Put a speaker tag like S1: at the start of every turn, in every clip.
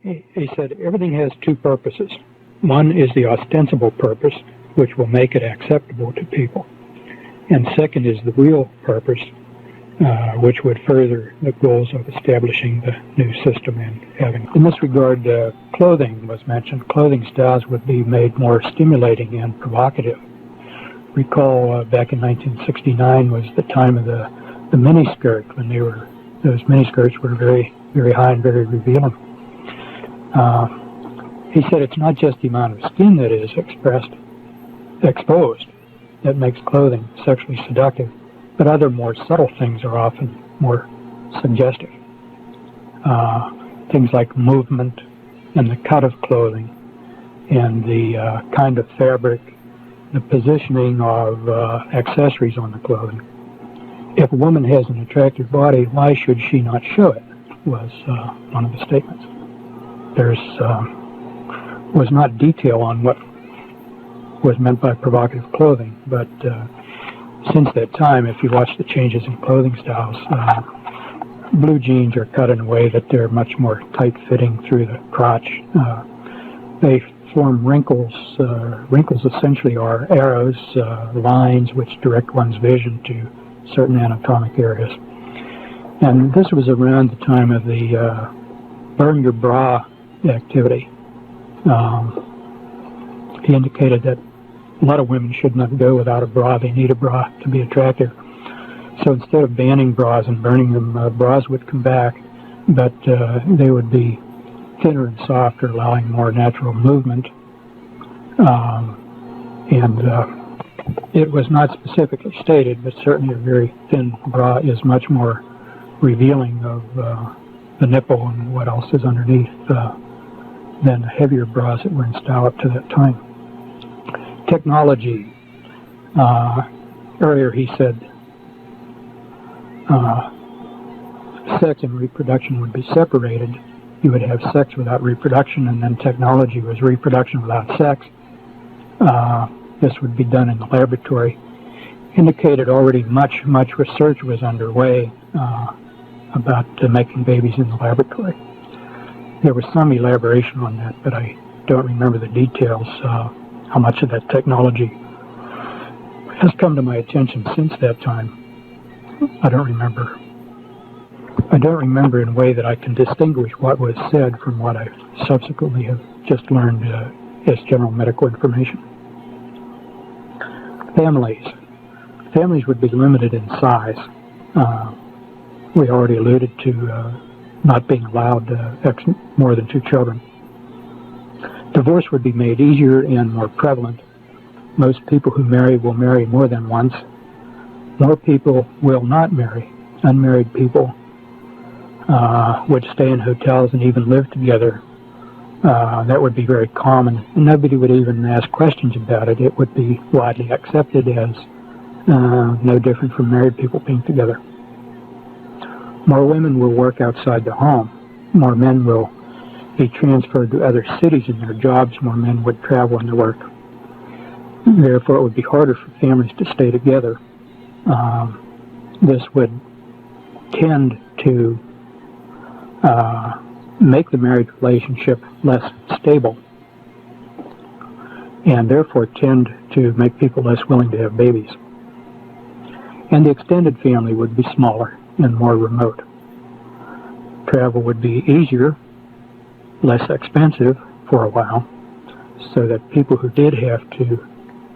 S1: He said everything has two purposes. One is the ostensible purpose, which will make it acceptable to people. And second is the real purpose, which would further the goals of establishing the new system and having. In this regard, clothing was mentioned. Clothing styles would be made more stimulating and provocative. Recall back in 1969 was the time of the miniskirt, when those miniskirts were very, very high and very revealing. He said it's not just the amount of skin that is exposed that makes clothing sexually seductive, but other more subtle things are often more suggestive. Things like movement and the cut of clothing and the kind of fabric, the positioning of accessories on the clothing. If a woman has an attractive body, why should she not show it, was one of the statements. There was not detail on what was meant by provocative clothing, but since that time, if you watch the changes in clothing styles, blue jeans are cut in a way that they're much more tight-fitting through the crotch. They form wrinkles. Wrinkles essentially are arrows, lines which direct one's vision to certain anatomic areas. And this was around the time of the burn your bra activity. He indicated that a lot of women should not go without a bra. They need a bra to be attractive. So instead of banning bras and burning them, bras would come back, but they would be thinner and softer, allowing more natural movement. It was not specifically stated, but certainly a very thin bra is much more revealing of the nipple and what else is underneath than heavier bras that were in style up to that time. Technology. Earlier he said sex and reproduction would be separated. You would have sex without reproduction, and then technology was reproduction without sex. This would be done in the laboratory. Indicated already much research was underway about making babies in the laboratory. There was some elaboration on that, but I don't remember the details. How much of that technology has come to my attention since that time, I don't remember. I don't remember in a way that I can distinguish what was said from what I subsequently have just learned as general medical information. Families. Families would be limited in size. We already alluded to not being allowed more than 2 children. Divorce would be made easier and more prevalent. Most people who marry will marry more than once. More people will not marry. Unmarried people would stay in hotels and even live together. That would be very common. Nobody would even ask questions about it. It would be widely accepted as no different from married people being together. More women will work outside the home. More men will be transferred to other cities in their jobs. More men would travel and work. Therefore, it would be harder for families to stay together. This would tend to make the marriage relationship less stable, and therefore tend to make people less willing to have babies. And the extended family would be smaller and more remote. Travel would be easier, less expensive for a while, so that people who did have to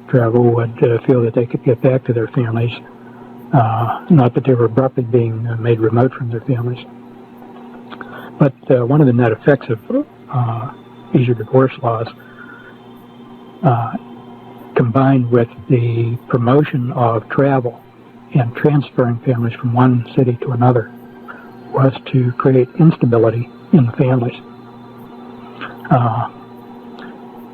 S1: travel would feel that they could get back to their families, not that they were abruptly being made remote from their families. But one of the net effects of easier divorce laws, combined with the promotion of travel and transferring families from one city to another, was to create instability in the families.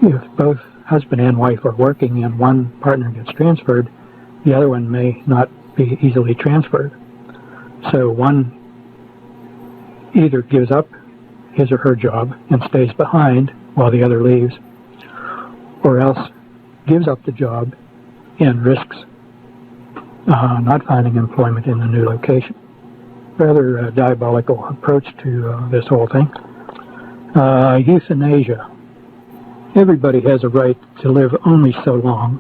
S1: If both husband and wife are working and one partner gets transferred, the other one may not be easily transferred. So one either gives up his or her job and stays behind while the other leaves, or else gives up the job and risks not finding employment in the new location. Rather diabolical approach to this whole thing. Euthanasia. Everybody has a right to live only so long.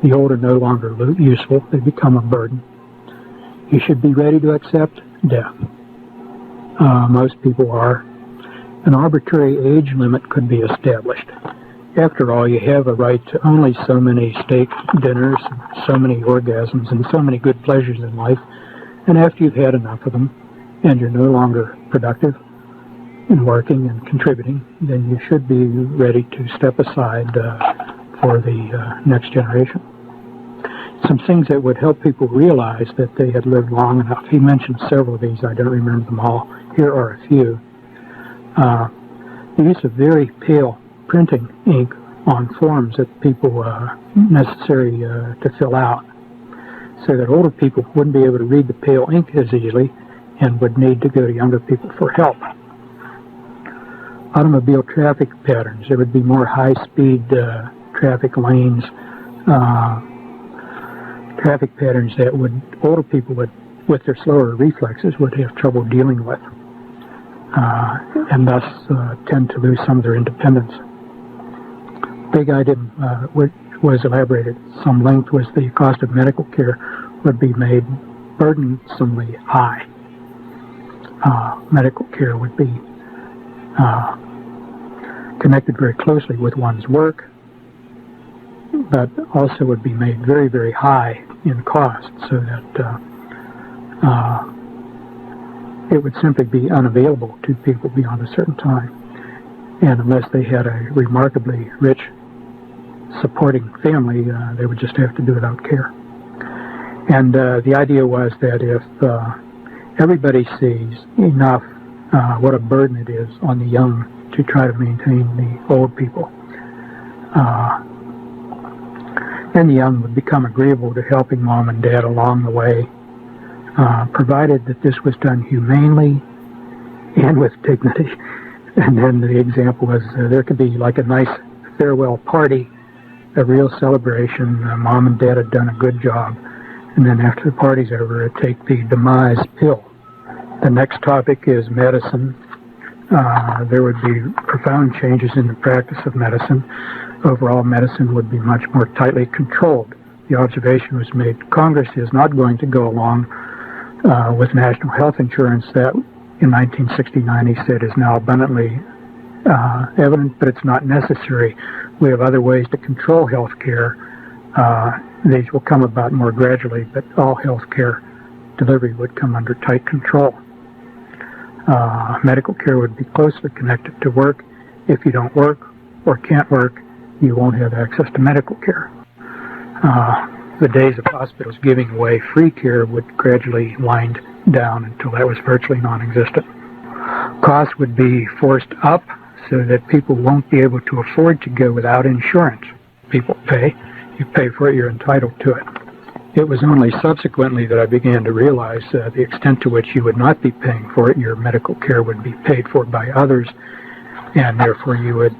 S1: The old are no longer useful. They become a burden. You should be ready to accept death. Most people are. An arbitrary age limit could be established. After all, you have a right to only so many steak dinners, so many orgasms, and so many good pleasures in life. And after you've had enough of them, and you're no longer productive in working and contributing, then you should be ready to step aside for the next generation. Some things that would help people realize that they had lived long enough. He mentioned several of these. I don't remember them all. Here are a few. The use of very pale printing ink on forms that people necessary to fill out, so that older people wouldn't be able to read the pale ink as easily and would need to go to younger people for help. Automobile traffic patterns. There would be more high-speed traffic lanes, traffic patterns that older people would, with their slower reflexes, would have trouble dealing with, and thus tend to lose some of their independence. Big item which was elaborated at some length was the cost of medical care would be made burdensomely high. Medical care would be connected very closely with one's work, but also would be made very, very high in cost, so that it would simply be unavailable to people beyond a certain time. And unless they had a remarkably rich supporting family, they would just have to do without care. And the idea was that if everybody sees enough what a burden it is on the young to try to maintain the old people, then the young would become agreeable to helping mom and dad along the way, provided that this was done humanely and with dignity. And then the example was there could be like a nice farewell party, a real celebration. Mom and dad had done a good job. And then after the party's over, take the demise pill. The next topic is medicine. There would be profound changes in the practice of medicine. Overall, medicine would be much more tightly controlled. The observation was made, Congress is not going to go along with national health insurance that in 1969 he said is now abundantly evident, but it's not necessary. We have other ways to control health care. These will come about more gradually, but all health care delivery would come under tight control. Medical care would be closely connected to work. If you don't work or can't work, you won't have access to medical care. The days of hospitals giving away free care would gradually wind down until that was virtually non-existent. Costs would be forced up so that people won't be able to afford to go without insurance. People pay. You pay for it, you're entitled to it. It was only subsequently that I began to realize the extent to which you would not be paying for it. Your medical care would be paid for by others, and therefore you would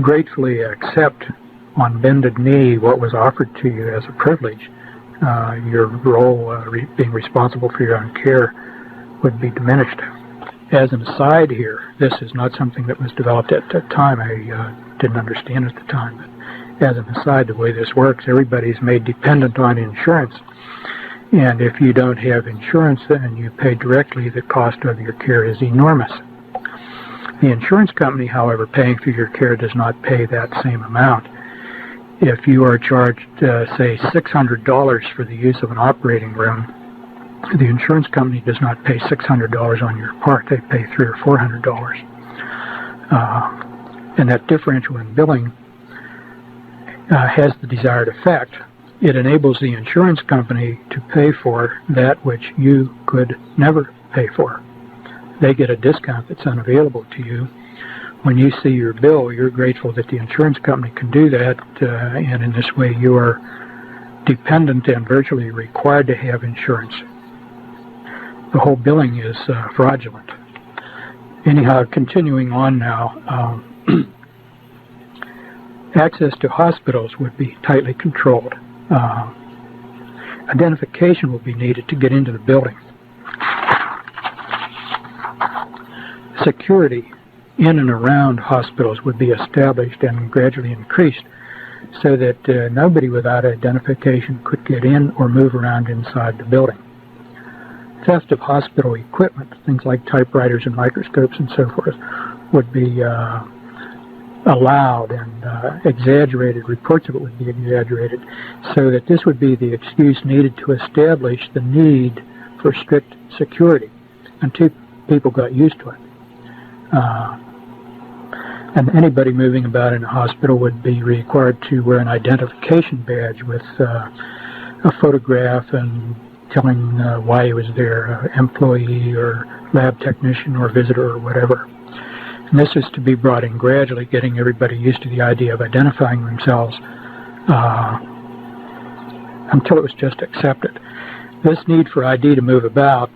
S1: gratefully accept on bended knee what was offered to you as a privilege. Your role being responsible for your own care would be diminished. As an aside here, this is not something that was developed at that time. I didn't understand at the time, but as an aside, the way this works, everybody's made dependent on insurance. And if you don't have insurance and you pay directly, the cost of your care is enormous. The insurance company, however, paying for your care does not pay that same amount. If you are charged, say, $600 for the use of an operating room, the insurance company does not pay $600 on your part. They pay $300 or $400. And that differential in billing has the desired effect. It enables the insurance company to pay for that which you could never pay for. They get a discount that's unavailable to you. When you see your bill, you're grateful that the insurance company can do that, and in this way you are dependent and virtually required to have insurance. The whole billing is fraudulent. Anyhow, continuing on now, access to hospitals would be tightly controlled. Identification will be needed to get into the building. Security in and around hospitals would be established and gradually increased so that nobody without identification could get in or move around inside the building. Theft of hospital equipment, things like typewriters and microscopes and so forth, would be allowed and exaggerated. Reports of it would be exaggerated, so that this would be the excuse needed to establish the need for strict security until people got used to it. And anybody moving about in a hospital would be required to wear an identification badge with a photograph and telling why he was there, employee or lab technician or visitor or whatever. And this is to be brought in gradually, getting everybody used to the idea of identifying themselves until it was just accepted. This need for ID to move about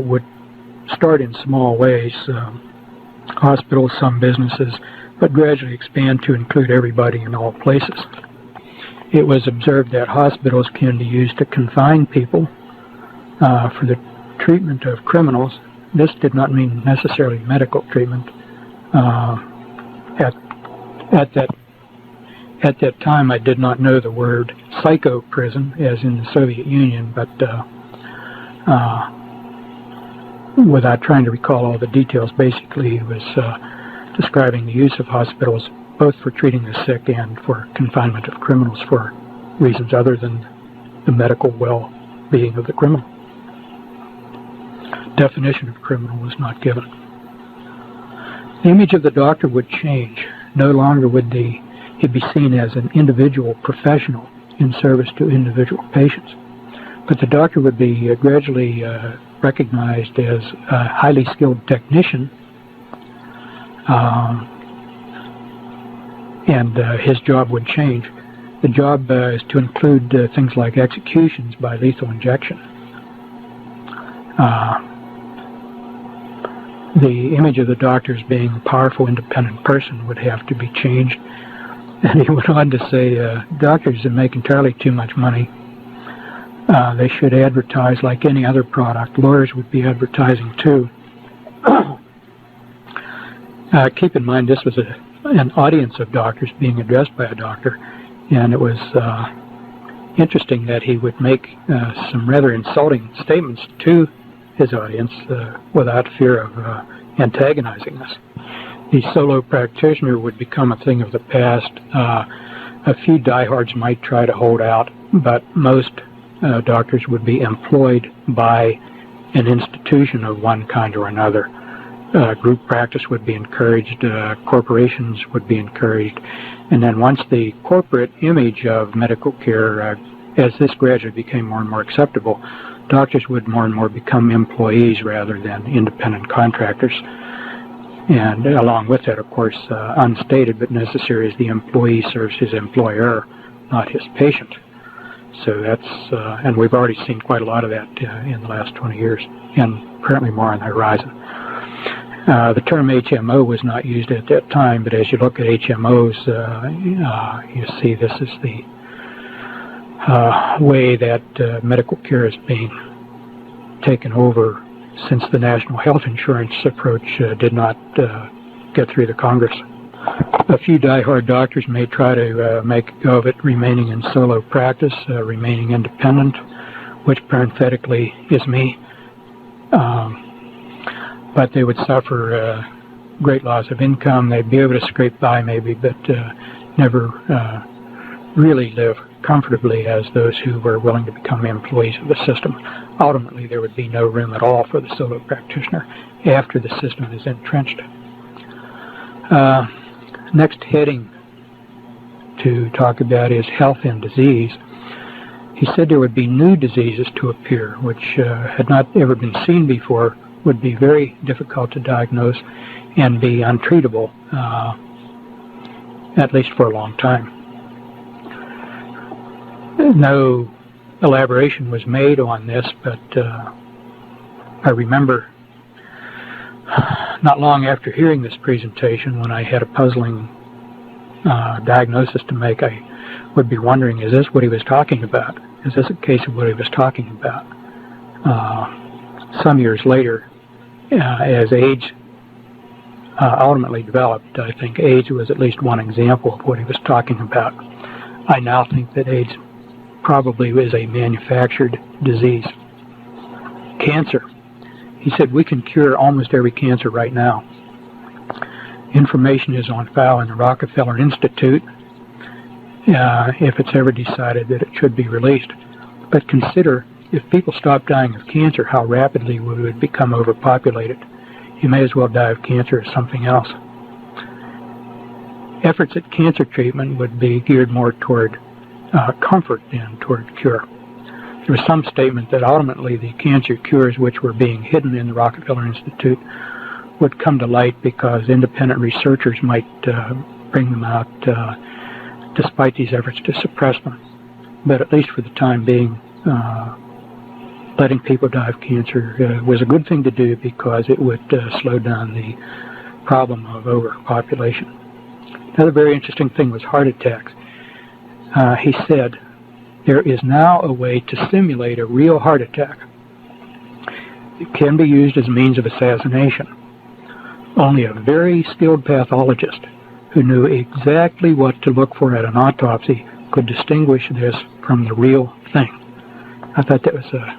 S1: would start in small ways, hospitals, some businesses, but gradually expand to include everybody in all places. It was observed that hospitals can be used to confine people for the treatment of criminals. This did not mean necessarily medical treatment. At that time, I did not know the word psycho prison, as in the Soviet Union, but without trying to recall all the details, basically it was describing the use of hospitals both for treating the sick and for confinement of criminals for reasons other than the medical well-being of the criminal. Definition of criminal was not given. The image of the doctor would change. No longer would he be seen as an individual professional in service to individual patients, but the doctor would be gradually recognized as a highly skilled technician, and his job would change. The job is to include things like executions by lethal injection. The image of the doctor as being a powerful, independent person would have to be changed. And he went on to say, doctors that make entirely too much money, they should advertise like any other product. Lawyers would be advertising too. Keep in mind, this was an audience of doctors being addressed by a doctor, and it was interesting that he would make some rather insulting statements to his audience without fear of antagonizing us. The solo practitioner would become a thing of the past. A few diehards might try to hold out, but most doctors would be employed by an institution of one kind or another. Group practice would be encouraged, corporations would be encouraged, and then once the corporate image of medical care, as this gradually became more and more acceptable, doctors would more and more become employees rather than independent contractors. And along with that, of course, unstated but necessary, is the employee serves his employer, not his patient. So that's, and we've already seen quite a lot of that in the last 20 years, and apparently more on the horizon. The term HMO was not used at that time, but as you look at HMOs, you see this is the way that medical care is being taken over since the national health insurance approach did not get through the Congress. A few diehard doctors may try to make a go of it, remaining in solo practice, remaining independent, which parenthetically is me. But they would suffer great loss of income. They'd be able to scrape by maybe, but never really live comfortably as those who were willing to become employees of the system. Ultimately, there would be no room at all for the solo practitioner after the system is entrenched. Next heading to talk about is health and disease. He said there would be new diseases to appear, which had not ever been seen before, would be very difficult to diagnose and be untreatable, at least for a long time. No elaboration was made on this, but I remember not long after hearing this presentation, when I had a puzzling diagnosis to make, I would be wondering, is this what he was talking about? Is this a case of what he was talking about? Some years later, as age ultimately developed. I think AIDS was at least one example of what he was talking about. I now think that AIDS probably is a manufactured disease. Cancer. He said we can cure almost every cancer right now. Information is on file in the Rockefeller Institute if it's ever decided that it should be released. But consider, if people stopped dying of cancer, how rapidly we would become overpopulated. You may as well die of cancer as something else. Efforts at cancer treatment would be geared more toward comfort than toward cure. There was some statement that ultimately the cancer cures which were being hidden in the Rockefeller Institute would come to light because independent researchers might bring them out despite these efforts to suppress them. But at least for the time being, letting people die of cancer was a good thing to do because it would slow down the problem of overpopulation. Another very interesting thing was heart attacks. He said, there is now a way to simulate a real heart attack. It can be used as a means of assassination. Only a very skilled pathologist who knew exactly what to look for at an autopsy could distinguish this from the real thing. I thought that was a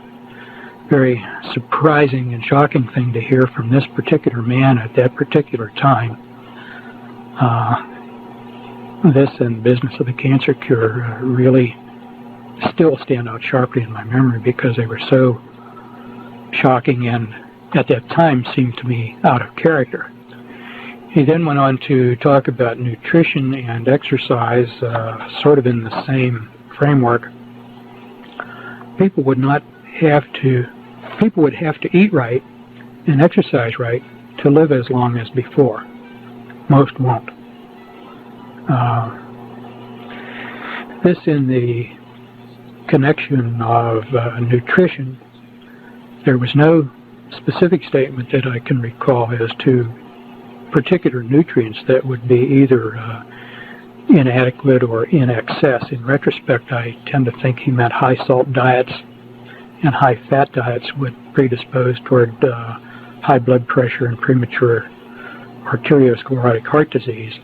S1: very surprising and shocking thing to hear from this particular man at that particular time. This and business of the cancer cure really still stand out sharply in my memory because they were so shocking and at that time seemed to me out of character. He then went on to talk about nutrition and exercise, sort of in the same framework. People would have to eat right and exercise right to live as long as before. Most won't. This in the connection of nutrition, there was no specific statement that I can recall as to particular nutrients that would be either inadequate or in excess. In retrospect, I tend to think he meant high salt diets and high fat diets would predispose toward high blood pressure and premature arteriosclerotic heart disease,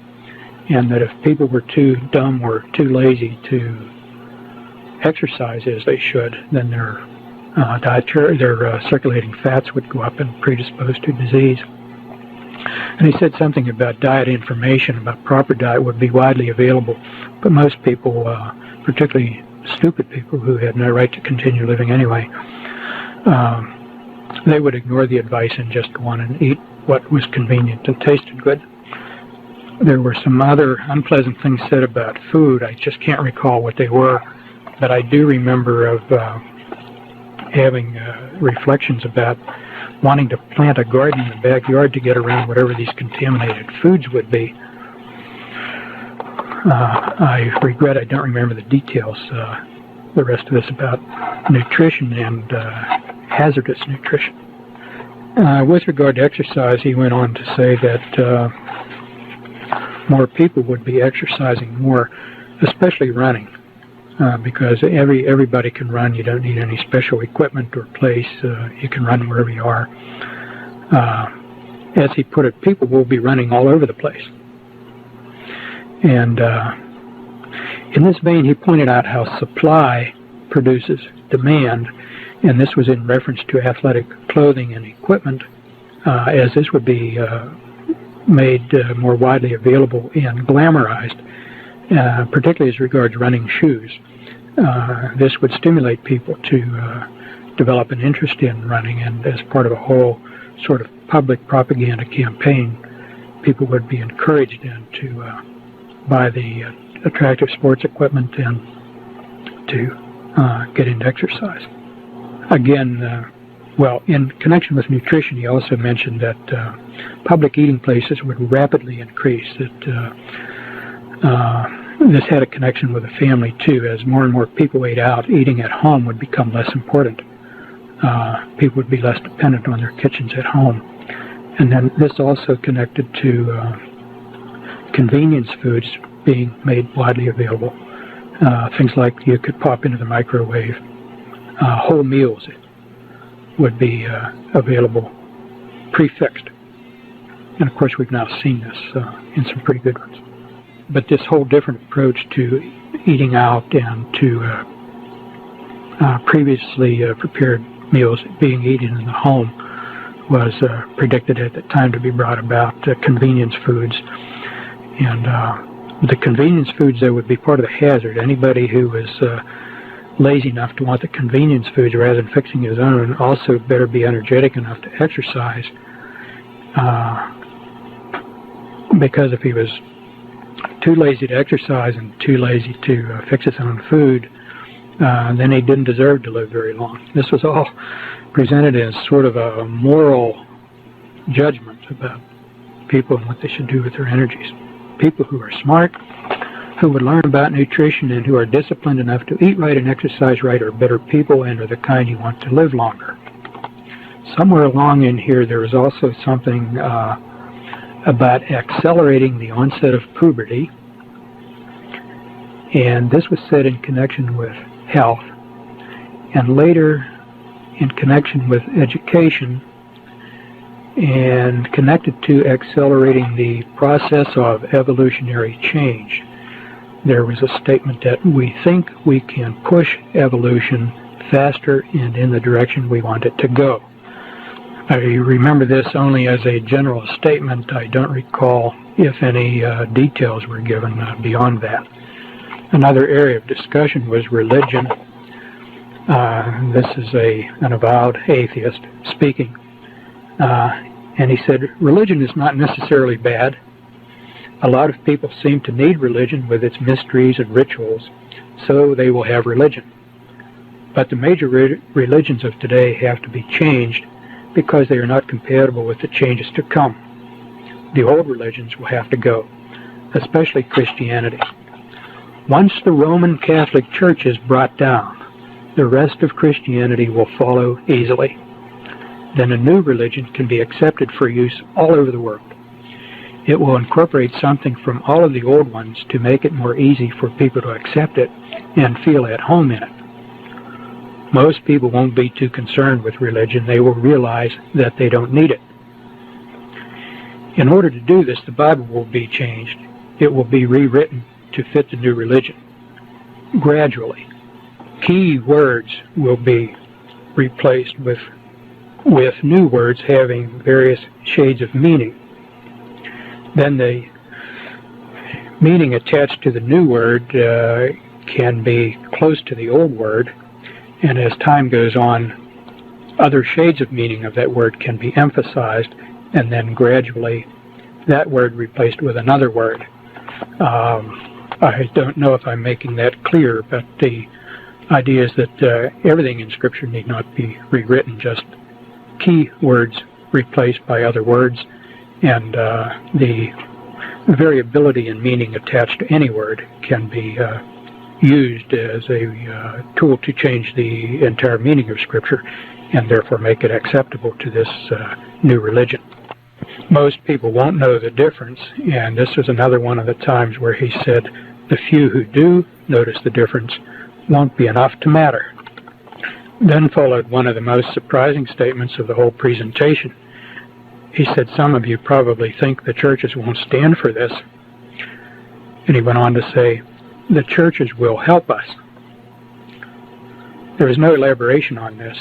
S1: and that if people were too dumb or too lazy to exercise as they should, then their circulating fats would go up and predispose to disease. And he said something about diet information about proper diet would be widely available, but most people, particularly stupid people who had no right to continue living anyway, they would ignore the advice and just go on and eat what was convenient and tasted good. There were some other unpleasant things said about food. I just can't recall what they were, but I do remember of having reflections about wanting to plant a garden in the backyard to get around whatever these contaminated foods would be. I regret I don't remember the details, the rest of this about nutrition and hazardous nutrition. With regard to exercise, he went on to say that more people would be exercising more, especially running, because everybody can run. You don't need any special equipment or place. You can run wherever you are. As he put it, people will be running all over the place. And in this vein, he pointed out how supply produces demand, and this was in reference to athletic clothing and equipment, as this would be made more widely available and glamorized, particularly as regards running shoes. This would stimulate people to develop an interest in running, and as part of a whole sort of public propaganda campaign, people would be encouraged then to buy the attractive sports equipment and to get into exercise. Again, well, in connection with nutrition, he also mentioned that public eating places would rapidly increase. That this had a connection with the family too. As more and more people ate out, eating at home would become less important. People would be less dependent on their kitchens at home. And then this also connected to convenience foods being made widely available. Things like you could pop into the microwave. Whole meals would be available, prefixed. And of course, we've now seen this in some pretty good ones. But this whole different approach to eating out and to previously prepared meals being eaten in the home was predicted at the time to be brought about convenience foods. And the convenience foods, though, would be part of the hazard. Anybody who was lazy enough to want the convenience foods rather than fixing his own also better be energetic enough to exercise, because if he was too lazy to exercise and too lazy to fix his own food, then he didn't deserve to live very long. This was all presented as sort of a moral judgment about people and what they should do with their energies. People who are smart, who would learn about nutrition, and who are disciplined enough to eat right and exercise right are better people and are the kind you want to live longer. Somewhere along in here there is also something about accelerating the onset of puberty, and this was said in connection with health, and later in connection with education, and connected to accelerating the process of evolutionary change. There was a statement that we think we can push evolution faster and in the direction we want it to go. I remember this only as a general statement. I don't recall if any details were given beyond that. Another area of discussion was religion. This is an avowed atheist speaking. And he said, religion is not necessarily bad. A lot of people seem to need religion with its mysteries and rituals, so they will have religion. But the major religions of today have to be changed because they are not compatible with the changes to come. The old religions will have to go, especially Christianity. Once the Roman Catholic Church is brought down, the rest of Christianity will follow easily. Then a new religion can be accepted for use all over the world. It will incorporate something from all of the old ones to make it more easy for people to accept it and feel at home in it. Most people won't be too concerned with religion. They will realize that they don't need it. In order to do this, the Bible will be changed. It will be rewritten to fit the new religion. Gradually, key words will be replaced with new words having various shades of meaning. Then the meaning attached to the new word can be close to the old word, and as time goes on, other shades of meaning of that word can be emphasized, and then gradually that word replaced with another word. I don't know if I'm making that clear, but the idea is that everything in Scripture need not be rewritten, just key words replaced by other words, and the variability in meaning attached to any word can be used as a tool to change the entire meaning of Scripture and therefore make it acceptable to this new religion. Most people won't know the difference, and this is another one of the times where he said the few who do notice the difference won't be enough to matter. Then followed one of the most surprising statements of the whole presentation. He said, some of you probably think the churches won't stand for this. And he went on to say, the churches will help us. There is no elaboration on this.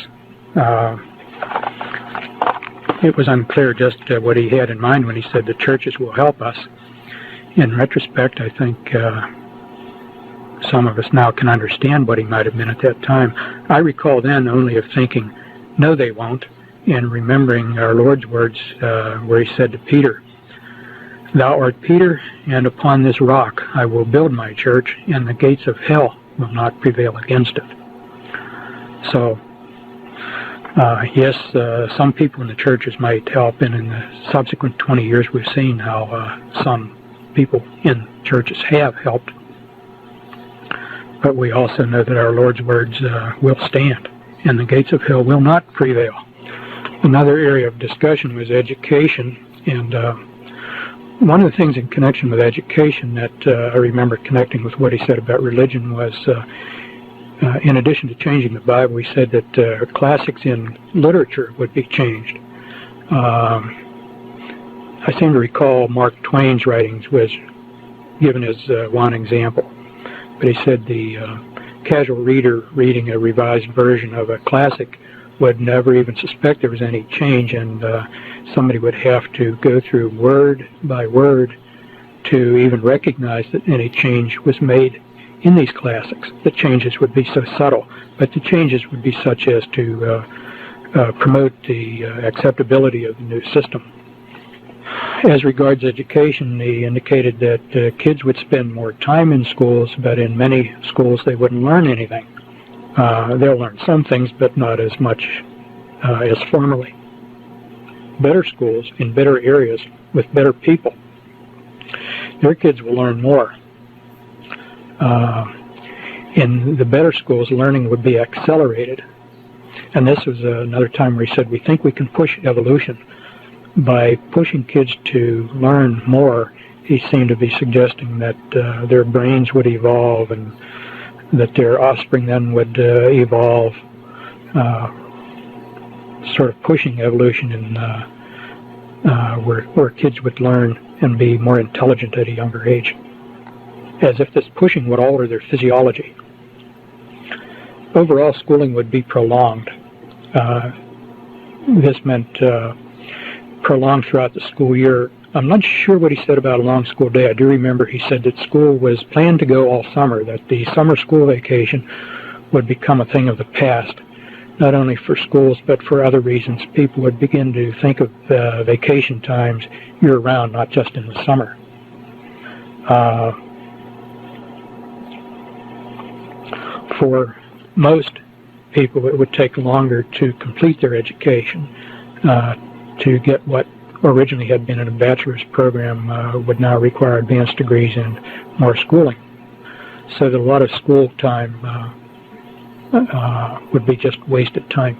S1: It was unclear just what he had in mind when he said the churches will help us. In retrospect, I think some of us now can understand what he might have meant at that time. I recall then only of thinking, no, they won't, and remembering our Lord's words where he said to Peter, thou art Peter, and upon this rock I will build my church, and the gates of hell will not prevail against it. So, yes, some people in the churches might help, and in the subsequent 20 years we've seen how some people in churches have helped. But we also know that our Lord's words will stand, and the gates of hell will not prevail. Another area of discussion was education, and one of the things in connection with education that I remember connecting with what he said about religion was, in addition to changing the Bible, he said that classics in literature would be changed. I seem to recall Mark Twain's writings was given as one example, but he said the casual reader reading a revised version of a classic would never even suspect there was any change, and somebody would have to go through word by word to even recognize that any change was made in these classics. The changes would be so subtle, but the changes would be such as to promote the acceptability of the new system. As regards education, he indicated that kids would spend more time in schools, but in many schools they wouldn't learn anything. They'll learn some things, but not as much as formerly. Better schools in better areas with better people, their kids will learn more. In the better schools, learning would be accelerated. And this was another time where he said, we think we can push evolution. By pushing kids to learn more, he seemed to be suggesting that their brains would evolve and that their offspring then would evolve, sort of pushing evolution in where kids would learn and be more intelligent at a younger age, as if this pushing would alter their physiology. Overall, schooling would be prolonged. This meant prolonged throughout the school year. I'm not sure what he said about a long school day. I do remember he said that school was planned to go all summer, that the summer school vacation would become a thing of the past, not only for schools but for other reasons. People would begin to think of vacation times year-round, not just in the summer. For most people, it would take longer to complete their education. To get what originally had been in a bachelor's program would now require advanced degrees and more schooling. So that a lot of school time would be just wasted time.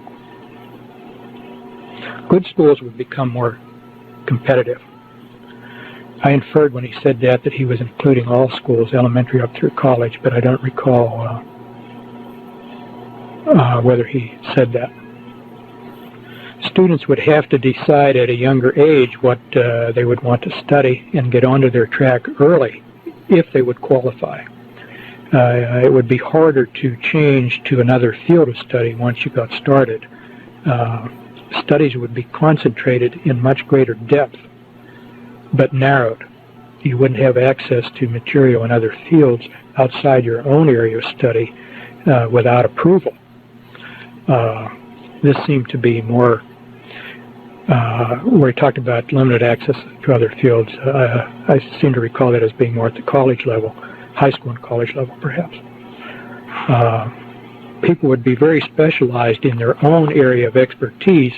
S1: Good schools would become more competitive. I inferred when he said that he was including all schools, elementary up through college, but I don't recall whether he said that. Students would have to decide at a younger age what they would want to study and get onto their track early if they would qualify. It would be harder to change to another field of study once you got started. Studies would be concentrated in much greater depth, but narrowed. You wouldn't have access to material in other fields outside your own area of study without approval. This seemed to be more where he talked about limited access to other fields. I seem to recall that as being more at the college level, high school and college level perhaps. People would be very specialized in their own area of expertise,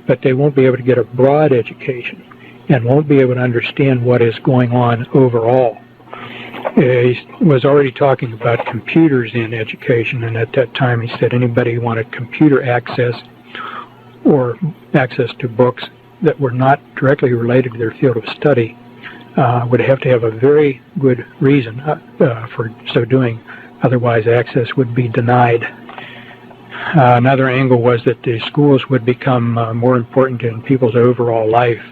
S1: but they won't be able to get a broad education and won't be able to understand what is going on overall. He was already talking about computers in education, and at that time he said anybody who wanted computer access or access to books that were not directly related to their field of study would have to have a very good reason for so doing, otherwise access would be denied. Another angle was that the schools would become more important in people's overall life.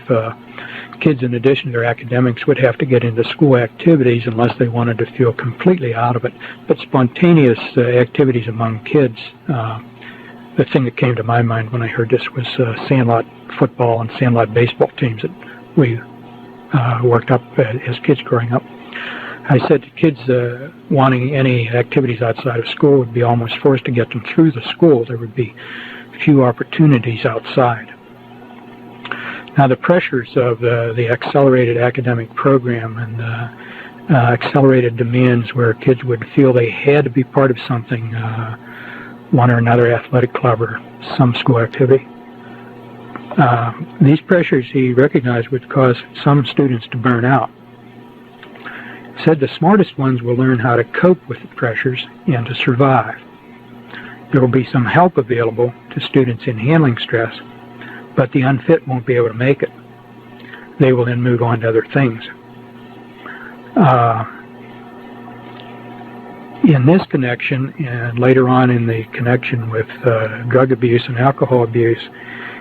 S1: Kids, in addition to their academics, would have to get into school activities unless they wanted to feel completely out of it. But spontaneous activities among kids, the thing that came to my mind when I heard this was sandlot football and sandlot baseball teams that we worked up as kids growing up. I said to kids wanting any activities outside of school would be almost forced to get them through the school. There would be few opportunities outside. Now, the pressures of the accelerated academic program and accelerated demands where kids would feel they had to be part of something, one or another athletic club or some school activity. These pressures he recognized would cause some students to burn out. He said the smartest ones will learn how to cope with the pressures and to survive. There will be some help available to students in handling stress, but the unfit won't be able to make it. They will then move on to other things. In this connection, and later on in the connection with drug abuse and alcohol abuse,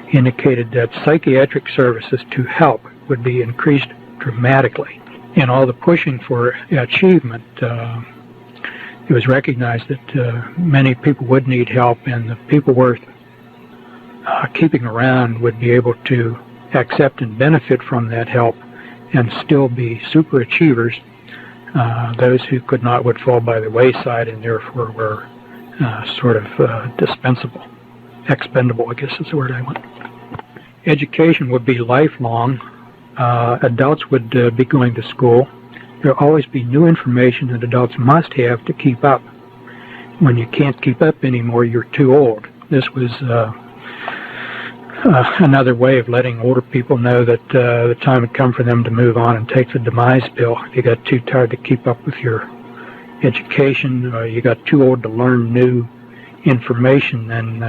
S1: he indicated that psychiatric services to help would be increased dramatically. In all the pushing for achievement, it was recognized that many people would need help, and the people worth keeping around would be able to accept and benefit from that help and still be super achievers. Those who could not would fall by the wayside and therefore were sort of dispensable, expendable, I guess is the word I want. Education would be lifelong. Adults would be going to school. There will always be new information that adults must have to keep up. When you can't keep up anymore, you're too old. This was another way of letting older people know that the time had come for them to move on and take the demise pill. If you got too tired to keep up with your education, or you got too old to learn new information, then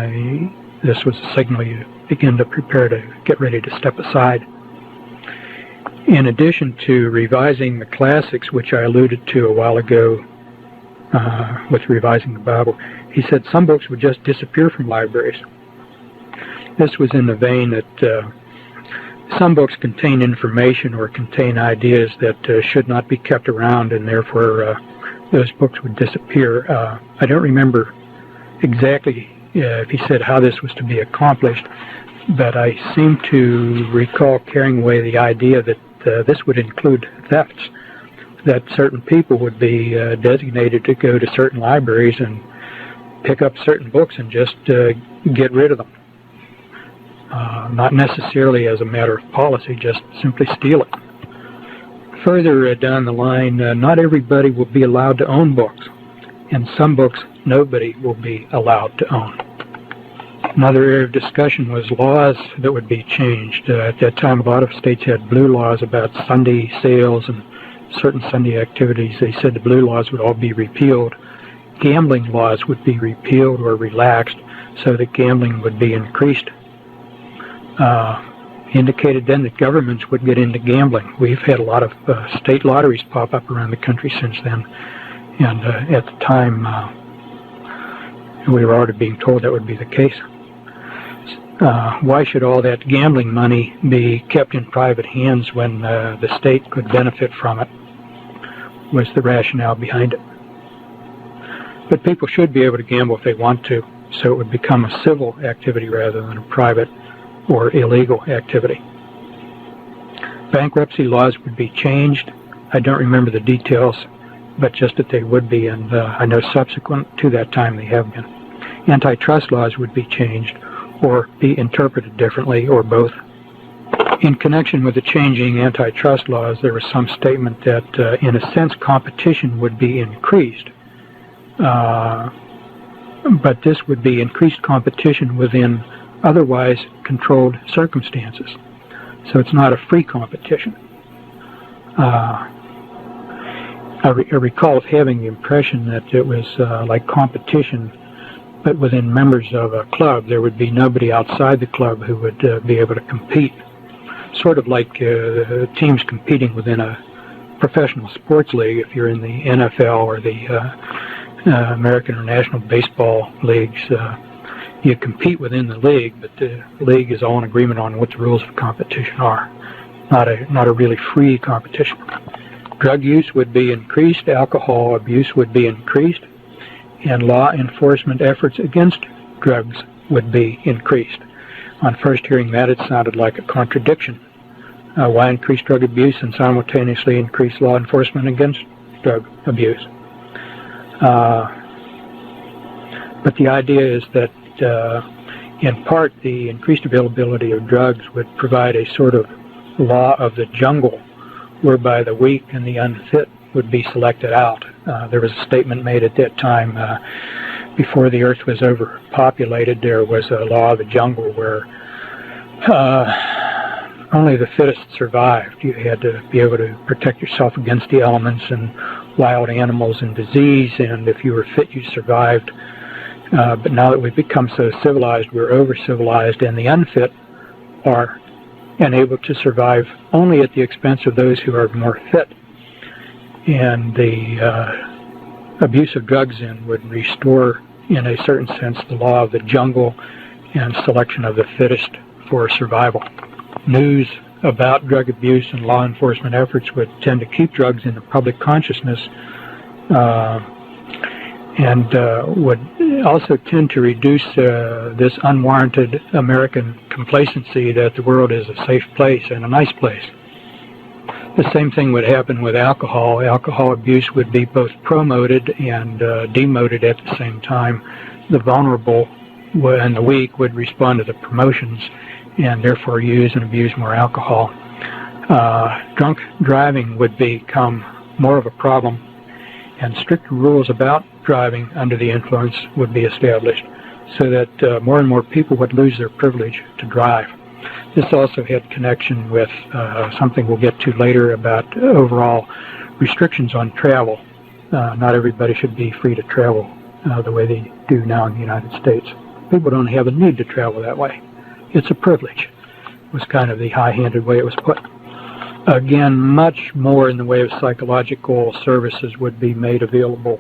S1: this was a signal you begin to prepare to get ready to step aside. In addition to revising the classics, which I alluded to a while ago with revising the Bible, he said some books would just disappear from libraries. This was in the vein that some books contain information or contain ideas that should not be kept around, and therefore those books would disappear. I don't remember exactly if he said how this was to be accomplished, but I seem to recall carrying away the idea that this would include thefts, that certain people would be designated to go to certain libraries and pick up certain books and just get rid of them. Not necessarily as a matter of policy, just simply steal it. Further down the line, not everybody will be allowed to own books, and some books nobody will be allowed to own. Another area of discussion was laws that would be changed. At that time, a lot of states had blue laws about Sunday sales and certain Sunday activities. They said the blue laws would all be repealed. Gambling laws would be repealed or relaxed so that gambling would be increased. Indicated then that governments would get into gambling. We've had a lot of state lotteries pop up around the country since then, and at the time we were already being told that would be the case. Why should all that gambling money be kept in private hands when the state could benefit from it, was the rationale behind it. But people should be able to gamble if they want to, so it would become a civil activity rather than a private or illegal activity. Bankruptcy laws would be changed. I don't remember the details, but just that they would be, and I know subsequent to that time they have been. Antitrust laws would be changed or be interpreted differently, or both. In connection with the changing antitrust laws, there was some statement that, in a sense, competition would be increased, but this would be increased competition within otherwise controlled circumstances. So it's not a free competition. I recall having the impression that it was like competition, but within members of a club. There would be nobody outside the club who would be able to compete. Sort of like teams competing within a professional sports league. If you're in the NFL or the American or National Baseball leagues, you compete within the league, but the league is all in agreement on what the rules of competition are. Not a really free competition. Drug use would be increased, alcohol abuse would be increased, and law enforcement efforts against drugs would be increased. On first hearing that, it sounded like a contradiction. Why increase drug abuse and simultaneously increase law enforcement against drug abuse? But the idea is that in part the increased availability of drugs would provide a sort of law of the jungle whereby the weak and the unfit would be selected out. There was a statement made at that time, before the earth was overpopulated, there was a law of the jungle where only the fittest survived. You had to be able to protect yourself against the elements and wild animals and disease, and if you were fit, you survived. But now that we've become so civilized, we're over-civilized, and the unfit are unable to survive only at the expense of those who are more fit. And the abuse of drugs then would restore, in a certain sense, the law of the jungle and selection of the fittest for survival. News about drug abuse and law enforcement efforts would tend to keep drugs in the public consciousness, and would also tend to reduce this unwarranted American complacency that the world is a safe place and a nice place. The same thing would happen with alcohol. Alcohol abuse would be both promoted and demoted at the same time. The vulnerable and the weak would respond to the promotions and therefore use and abuse more alcohol. Drunk driving would become more of a problem, and stricter rules about driving under the influence would be established so that more and more people would lose their privilege to drive. This also had connection with something we'll get to later about overall restrictions on travel. Not everybody should be free to travel the way they do now in the United States. People don't have a need to travel that way. It's a privilege, was kind of the high-handed way it was put. Again, much more in the way of psychological services would be made available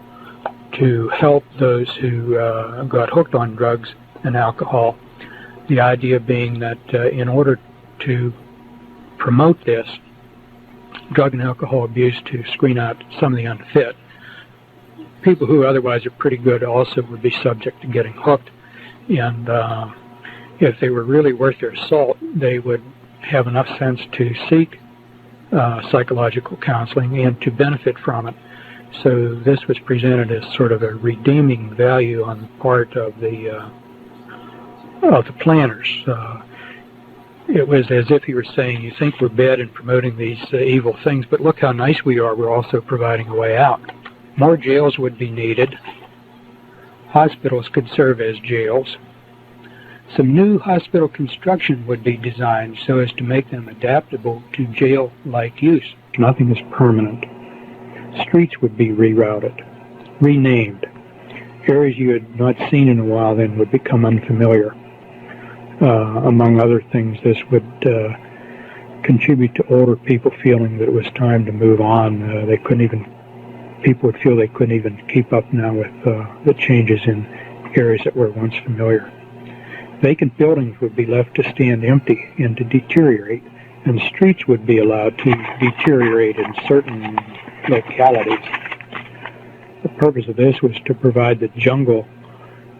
S1: to help those who got hooked on drugs and alcohol. The idea being that in order to promote this drug and alcohol abuse, to screen out some of the unfit, people who otherwise are pretty good also would be subject to getting hooked. And if they were really worth their salt, they would have enough sense to seek psychological counseling and to benefit from it. So this was presented as sort of a redeeming value on the part of the planners. It was as if he were saying, you think we're bad in promoting these evil things, but look how nice we are. We're also providing a way out. More jails would be needed. Hospitals could serve as jails. Some new hospital construction would be designed so as to make them adaptable to jail-like use. Nothing is permanent. Streets would be rerouted, renamed. Areas you had not seen in a while then would become unfamiliar. Among other things, this would contribute to older people feeling that it was time to move on. People would feel they couldn't even keep up now with the changes in areas that were once familiar. Vacant buildings would be left to stand empty and to deteriorate, and streets would be allowed to deteriorate in certain localities. The purpose of this was to provide the jungle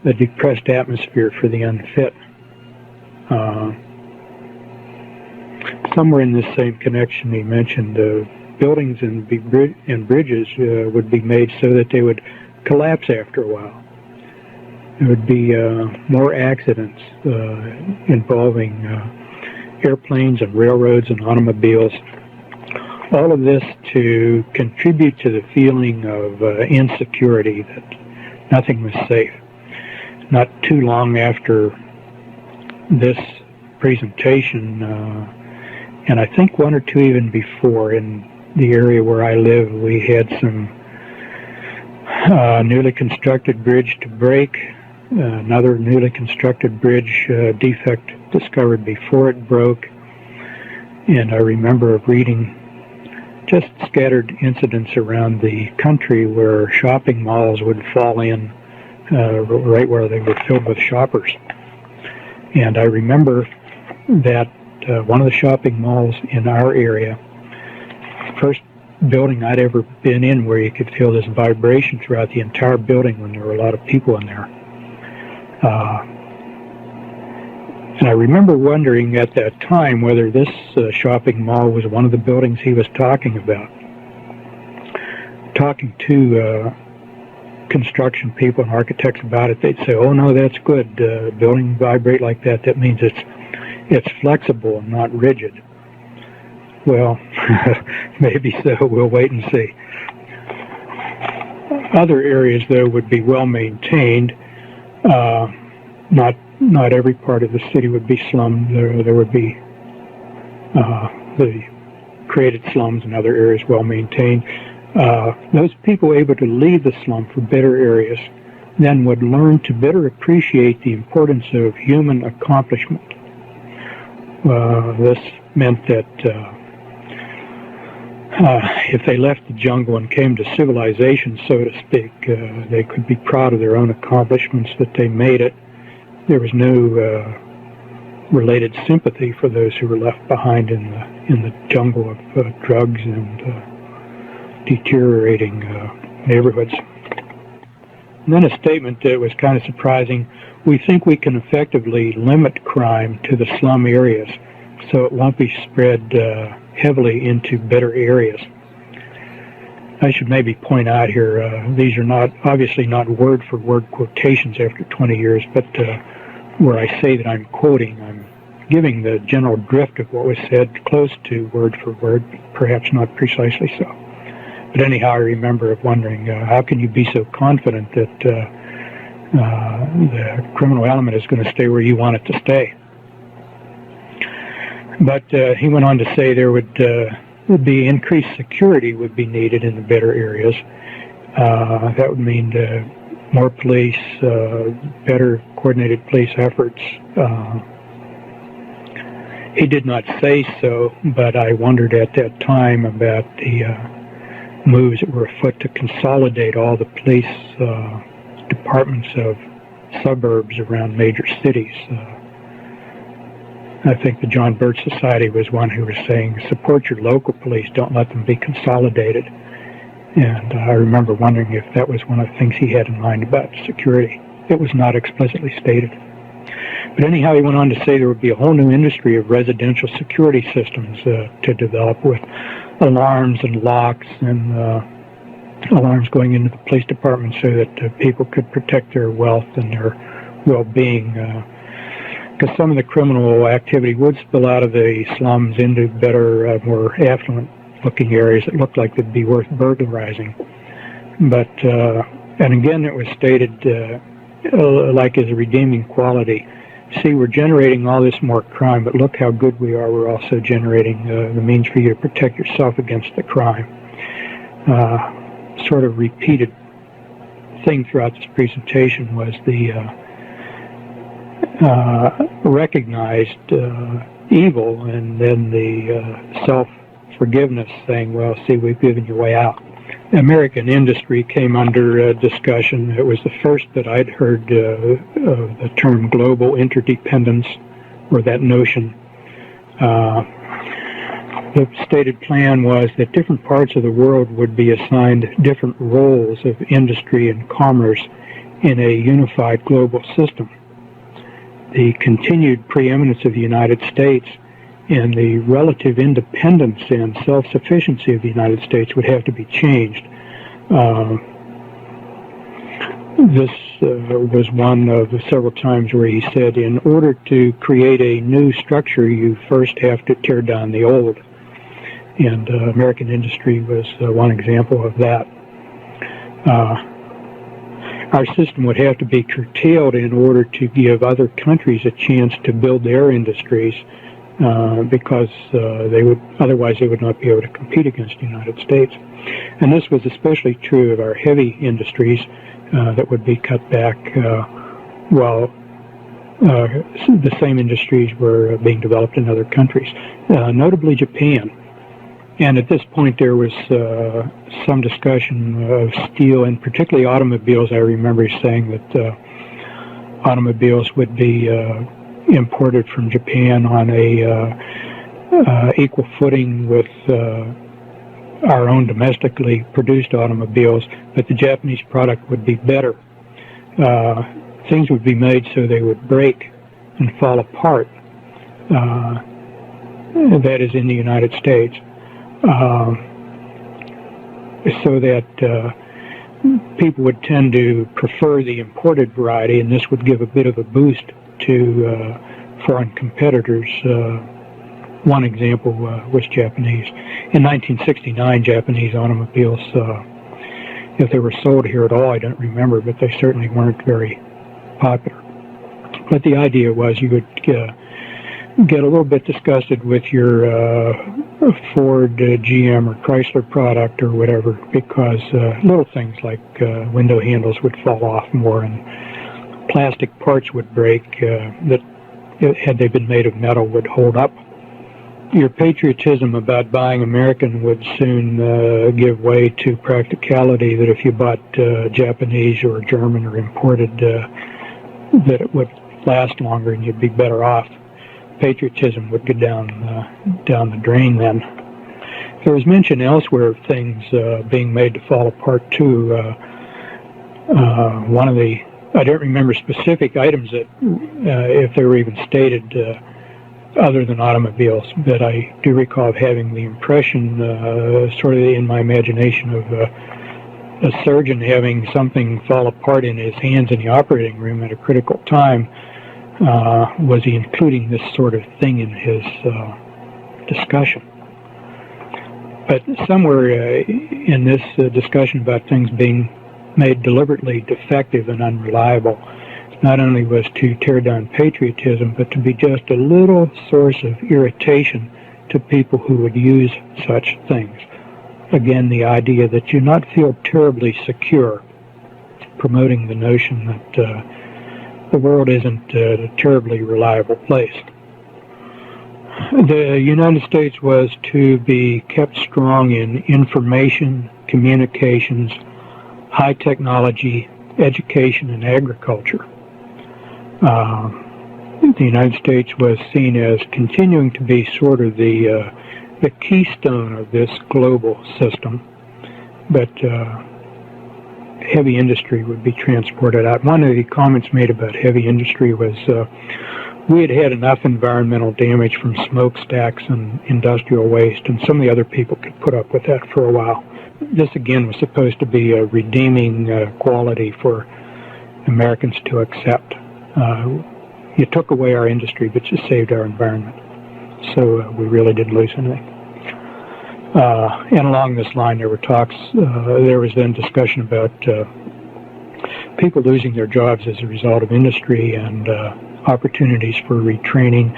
S1: a depressed atmosphere for the unfit. Somewhere in this same connection, he mentioned buildings and bridges would be made so that they would collapse after a while. There would be more accidents involving airplanes and railroads and automobiles. All of this to contribute to the feeling of insecurity, that nothing was safe. Not too long after this presentation, and I think one or two even before, in the area where I live, we had some newly constructed bridge to break, another newly constructed bridge defect discovered before it broke, and I remember reading just scattered incidents around the country where shopping malls would fall in right where they were filled with shoppers. And I remember that one of the shopping malls in our area, first building I'd ever been in where you could feel this vibration throughout the entire building when there were a lot of people in there. And I remember wondering at that time whether this shopping mall was one of the buildings he was talking about. Talking to construction people and architects about it, they'd say, "Oh no, that's good. Buildings vibrate like that. That means it's flexible and not rigid." Well, maybe so. We'll wait and see. Other areas, though, would be well maintained. Not every part of the city would be slummed. There would be the created slums and other areas well maintained. Those people able to leave the slum for better areas then would learn to better appreciate the importance of human accomplishment. This meant that if they left the jungle and came to civilization, so to speak, they could be proud of their own accomplishments, that they made it. There was no related sympathy for those who were left behind in the jungle of drugs and deteriorating neighborhoods. And then a statement that was kind of surprising: we think we can effectively limit crime to the slum areas, so it won't be spread heavily into better areas. I should maybe point out here, these are obviously not word-for-word quotations after 20 years, but where I say that I'm quoting, I'm giving the general drift of what was said close to word for word, perhaps not precisely so. But anyhow, I remember wondering, how can you be so confident that the criminal element is going to stay where you want it to stay? But he went on to say there would be increased security would be needed in the better areas. That would mean more police, better coordinated police efforts. He did not say so, but I wondered at that time about the moves that were afoot to consolidate all the police departments of suburbs around major cities. I think the John Birch Society was one who was saying, support your local police, don't let them be consolidated. And I remember wondering if that was one of the things he had in mind about security. It was not explicitly stated. But anyhow, he went on to say there would be a whole new industry of residential security systems to develop, with alarms and locks and alarms going into the police department so that people could protect their wealth and their well-being. Because some of the criminal activity would spill out of the slums into better, more affluent-looking areas that looked like they'd be worth burglarizing. But, and again, it was stated like as a redeeming quality. See, we're generating all this more crime, but look how good we are. We're also generating the means for you to protect yourself against the crime. Sort of repeated thing throughout this presentation was the recognized evil, and then the self-forgiveness, saying, well, see, we've given you a way out. American industry came under discussion. It was the first that I'd heard of the term global interdependence, or that notion. The stated plan was that different parts of the world would be assigned different roles of industry and commerce in a unified global system. The continued preeminence of the United States and the relative independence and self-sufficiency of the United States would have to be changed. This was one of the several times where he said, in order to create a new structure, you first have to tear down the old. And American industry was one example of that. Our system would have to be curtailed in order to give other countries a chance to build their industries, because otherwise they would not be able to compete against the United States. And this was especially true of our heavy industries that would be cut back while the same industries were being developed in other countries, notably Japan. And at this point there was some discussion of steel, and particularly automobiles. I remember saying that automobiles would be imported from Japan on a equal footing with our own domestically produced automobiles, but the Japanese product would be better. Things would be made so they would break and fall apart. That is in the United States. So that people would tend to prefer the imported variety, and this would give a bit of a boost to foreign competitors. One example was Japanese. In 1969, Japanese automobiles, if they were sold here at all, I don't remember, but they certainly weren't very popular. But the idea was you would get a little bit disgusted with your Ford, GM, or Chrysler product or whatever, because little things like window handles would fall off more, and plastic parts would break that, had they been made of metal, would hold up. Your patriotism about buying American would soon give way to practicality, that if you bought Japanese or German or imported, that it would last longer and you'd be better off. patriotism would go down the drain then. There was mention elsewhere of things being made to fall apart too. One of the, I don't remember specific items that, if they were even stated other than automobiles, but I do recall having the impression, sort of in my imagination, of a surgeon having something fall apart in his hands in the operating room at a critical time. Was he including this sort of thing in his discussion? But somewhere in this discussion about things being made deliberately defective and unreliable, not only was to tear down patriotism, but to be just a little source of irritation to people who would use such things. Again, the idea that you not feel terribly secure, promoting the notion that the world isn't a terribly reliable place. The United States was to be kept strong in information, communications, high technology, education, and agriculture. The United States was seen as continuing to be sort of the keystone of this global system, but heavy industry would be transported out. One of the comments made about heavy industry was we had had enough environmental damage from smokestacks and industrial waste, and some of the other people could put up with that for a while. This again was supposed to be a redeeming quality for Americans to accept. You took away our industry, but you saved our environment. So we really didn't lose anything. And along this line, there were talks, there was then discussion about people losing their jobs as a result of industry and opportunities for retraining,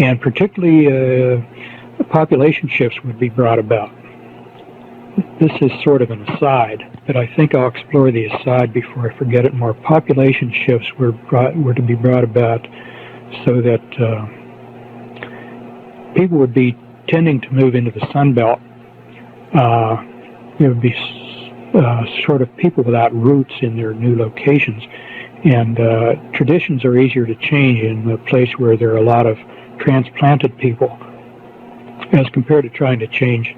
S1: and particularly population shifts would be brought about. This is sort of an aside, but I think I'll explore the aside before I forget it more. Population shifts were to be brought about so that people would be tending to move into the Sun Belt. There would be sort of people without roots in their new locations, and traditions are easier to change in a place where there are a lot of transplanted people as compared to trying to change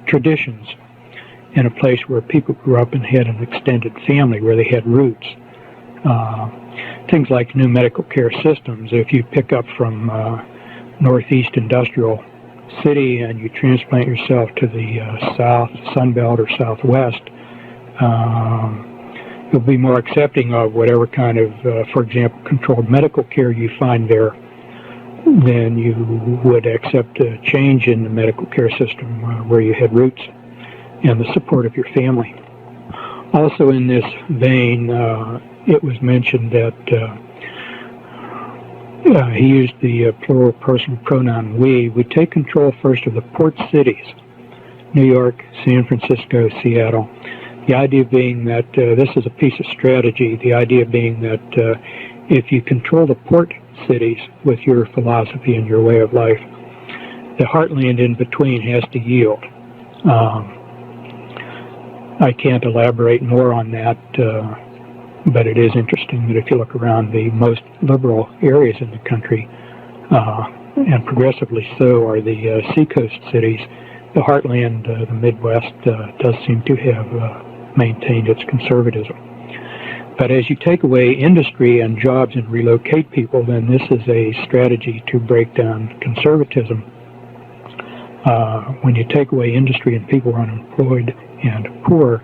S1: traditions in a place where people grew up and had an extended family where they had roots. Things like new medical care systems, if you pick up from Northeast Industrial City and you transplant yourself to the South, Sun Belt, or Southwest, you'll be more accepting of whatever kind of, for example, controlled medical care you find there than you would accept a change in the medical care system where you had roots and the support of your family. Also in this vein, it was mentioned that he used the plural personal pronoun we. We take control first of the port cities, New York, San Francisco, Seattle. The idea being that this is a piece of strategy, the idea being that if you control the port cities with your philosophy and your way of life, the heartland in between has to yield. I can't elaborate more on that, but it is interesting that if you look around the most liberal areas in the country, and progressively so are the seacoast cities, the heartland, the Midwest, does seem to have maintained its conservatism. But as you take away industry and jobs and relocate people, then this is a strategy to break down conservatism. When you take away industry and people are unemployed and poor,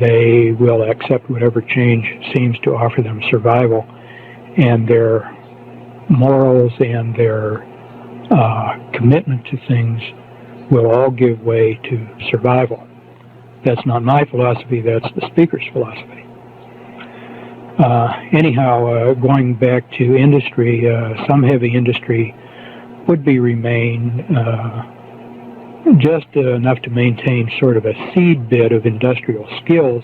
S1: they will accept whatever change seems to offer them survival, and their morals and their commitment to things will all give way to survival. That's not my philosophy, that's the speaker's philosophy. Anyhow, going back to industry, some heavy industry would remain just enough to maintain sort of a seed bed of industrial skills,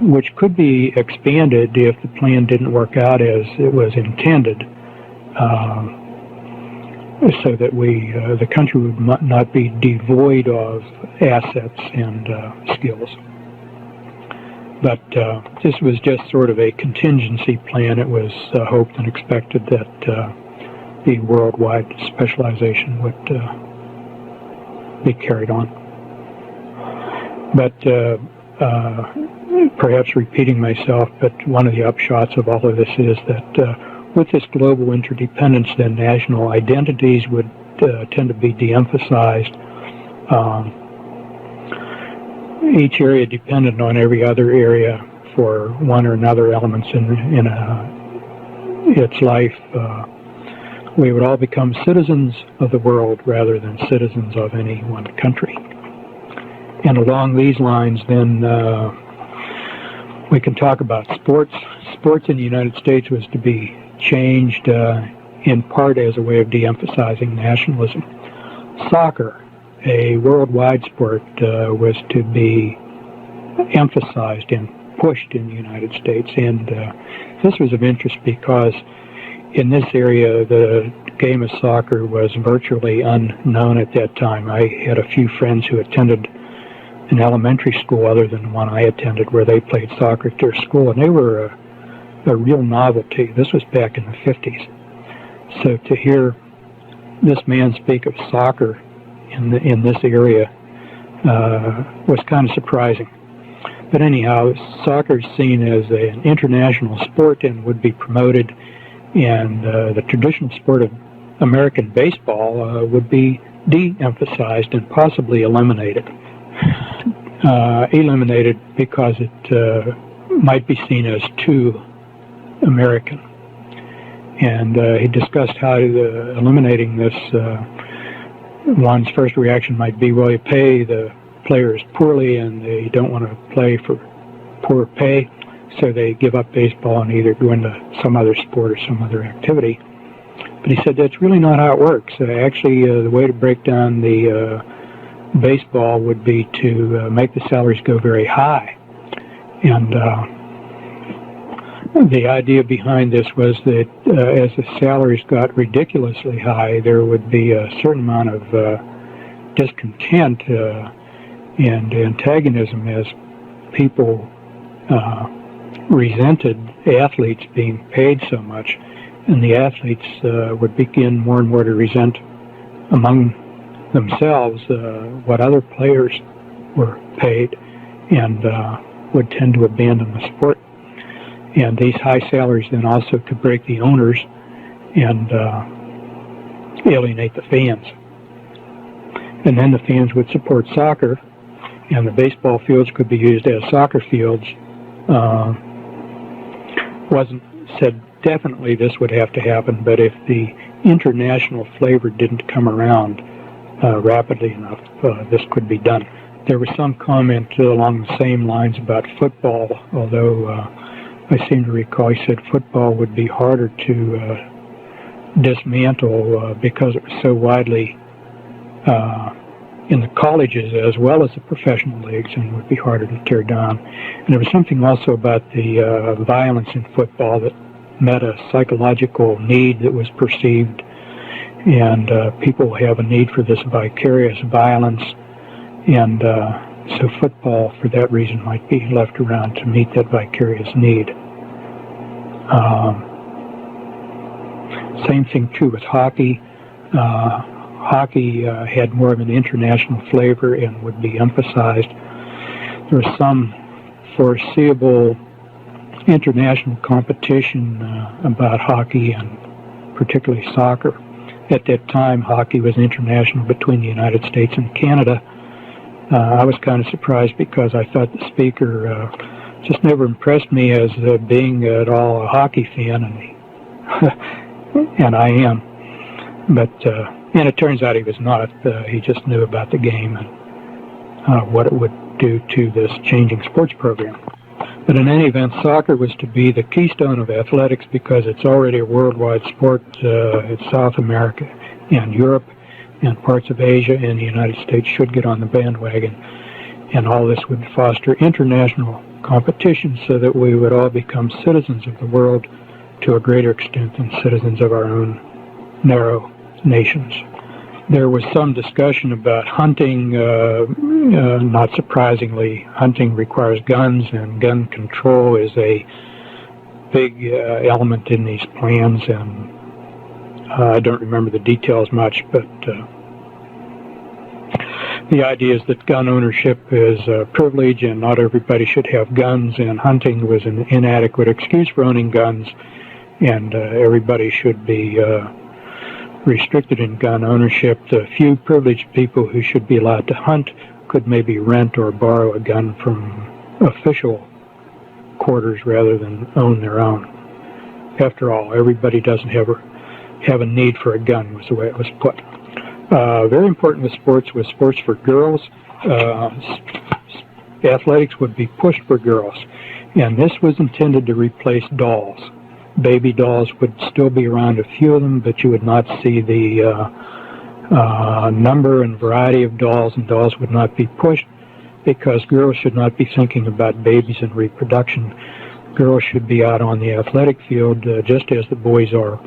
S1: which could be expanded if the plan didn't work out as it was intended, so that the country would not be devoid of assets and skills. But this was just sort of a contingency plan. It was hoped and expected that the worldwide specialization would be carried on. But perhaps repeating myself, but one of the upshots of all of this is that with this global interdependence, then national identities would tend to be de-emphasized. Each area dependent on every other area for one or another elements in its life. We would all become citizens of the world rather than citizens of any one country. And along these lines, then we can talk about sports. Sports in the United States was to be changed in part as a way of de-emphasizing nationalism. Soccer, a worldwide sport, was to be emphasized and pushed in the United States. And this was of interest because in this area, the game of soccer was virtually unknown at that time. I had a few friends who attended an elementary school other than the one I attended where they played soccer at their school, and they were a real novelty. This was back in the 50s. So to hear this man speak of soccer in this area was kind of surprising. But anyhow, soccer is seen as an international sport and would be promoted, and the traditional sport of American baseball would be de-emphasized and possibly eliminated. Eliminated because it might be seen as too American. And he discussed how eliminating this, one's first reaction might be, well, you pay the players poorly and they don't want to play for poor pay, so they give up baseball and either go into some other sport or some other activity. But he said that's really not how it works. Actually, the way to break down the baseball would be to make the salaries go very high. And the idea behind this was that as the salaries got ridiculously high, there would be a certain amount of discontent and antagonism as people resented athletes being paid so much, and the athletes would begin more and more to resent among themselves what other players were paid, and would tend to abandon the sport. And these high salaries then also could break the owners and alienate the fans. And then the fans would support soccer, and the baseball fields could be used as soccer fields. Wasn't said definitely this would have to happen, but if the international flavor didn't come around rapidly enough, this could be done. There was some comment along the same lines about football, although I seem to recall he said football would be harder to dismantle because it was so widely in the colleges as well as the professional leagues, and would be harder to tear down. And there was something also about the violence in football that met a psychological need that was perceived, and people have a need for this vicarious violence, and so football, for that reason, might be left around to meet that vicarious need. Same thing, too, with hockey. Hockey had more of an international flavor and would be emphasized. There was some foreseeable international competition about hockey, and particularly soccer. At that time, hockey was international between the United States and Canada. I was kind of surprised because I thought the speaker just never impressed me as being at all a hockey fan, and I am. But and it turns out he was not. He just knew about the game and what it would do to this changing sports program. But in any event, soccer was to be the keystone of athletics because it's already a worldwide sport. It's South America and Europe and parts of Asia and the United States should get on the bandwagon. And all this would foster international competition so that we would all become citizens of the world to a greater extent than citizens of our own narrow nations. There was some discussion about hunting. Not surprisingly, hunting requires guns, and gun control is a big element in these plans. And I don't remember the details much, but the idea is that gun ownership is a privilege and not everybody should have guns, and hunting was an inadequate excuse for owning guns, and everybody should be restricted in gun ownership. The few privileged people who should be allowed to hunt could maybe rent or borrow a gun from official quarters rather than own their own. After all, everybody doesn't have a need for a gun, was the way it was put. Very important with sports was sports for girls. Athletics would be pushed for girls, and this was intended to replace dolls. Baby dolls would still be around, a few of them, but you would not see the number and variety of dolls, and dolls would not be pushed because girls should not be thinking about babies and reproduction. Girls should be out on the athletic field just as the boys are.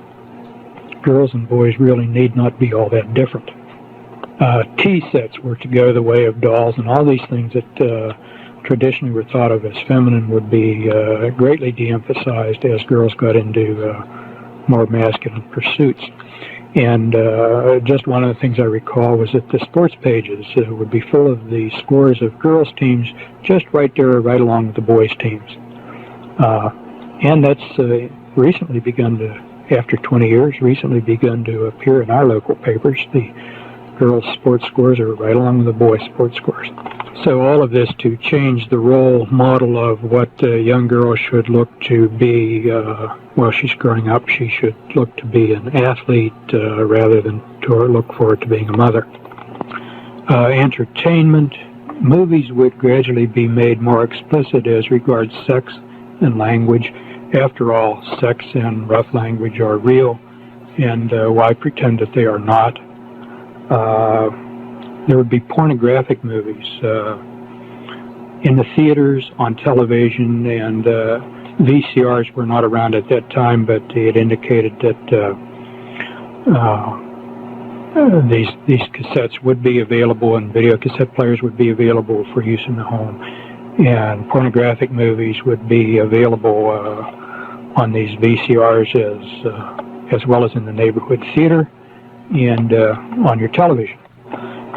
S1: Girls and boys really need not be all that different. Tea sets were to go the way of dolls, and all these things that traditionally were thought of as feminine would be greatly de-emphasized as girls got into more masculine pursuits. And just one of the things I recall was that the sports pages would be full of the scores of girls' teams just right there, right along with the boys' teams. And that's recently begun to, after 20 years, recently begun to appear in our local papers. The girls' sports scores are right along with the boys' sports scores. So all of this to change the role model of what a young girl should look to be while she's growing up. She should look to be an athlete rather than to look forward to being a mother. Entertainment. Movies would gradually be made more explicit as regards sex and language. After all, sex and rough language are real, and why pretend that they are not? There would be pornographic movies in the theaters, on television, and VCRs were not around at that time, but it indicated that these cassettes would be available, and video cassette players would be available for use in the home, and pornographic movies would be available on these VCRs as well as in the neighborhood theater and on your television.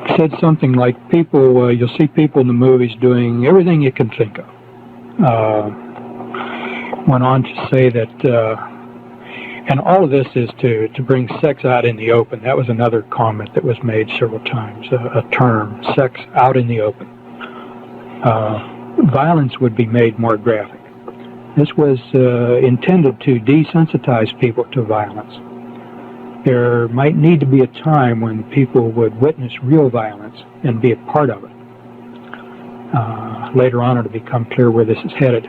S1: It said something like people, you'll see people in the movies doing everything you can think of. Went on to say that, and all of this is to bring sex out in the open. That was another comment that was made several times, a term, sex out in the open. Violence would be made more graphic. This was intended to desensitize people to violence. There might need to be a time when people would witness real violence and be a part of it. Later on, it'll become clear where this is headed.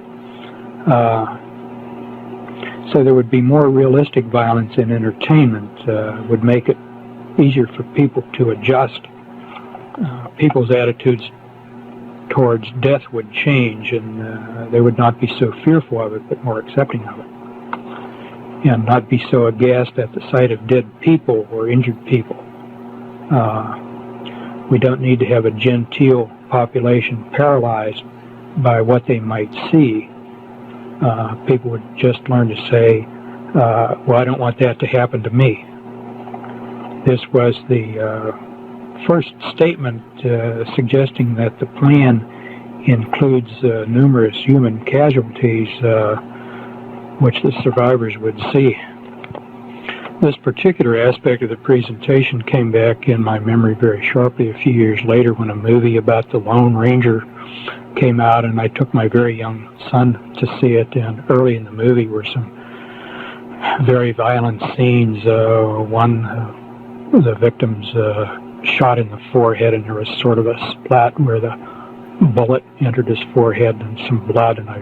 S1: So there would be more realistic violence in entertainment, would make it easier for people to adjust. People's attitudes towards death would change, and they would not be so fearful of it, but more accepting of it, and not be so aghast at the sight of dead people or injured people. We don't need to have a genteel population paralyzed by what they might see. People would just learn to say, well, I don't want that to happen to me. This was the first statement suggesting that the plan includes numerous human casualties which the survivors would see. This particular aspect of the presentation came back in my memory very sharply a few years later when a movie about the Lone Ranger came out, and I took my very young son to see it, and early in the movie were some very violent scenes. One of the victims shot in the forehead, and there was sort of a splat where the bullet entered his forehead and some blood, and I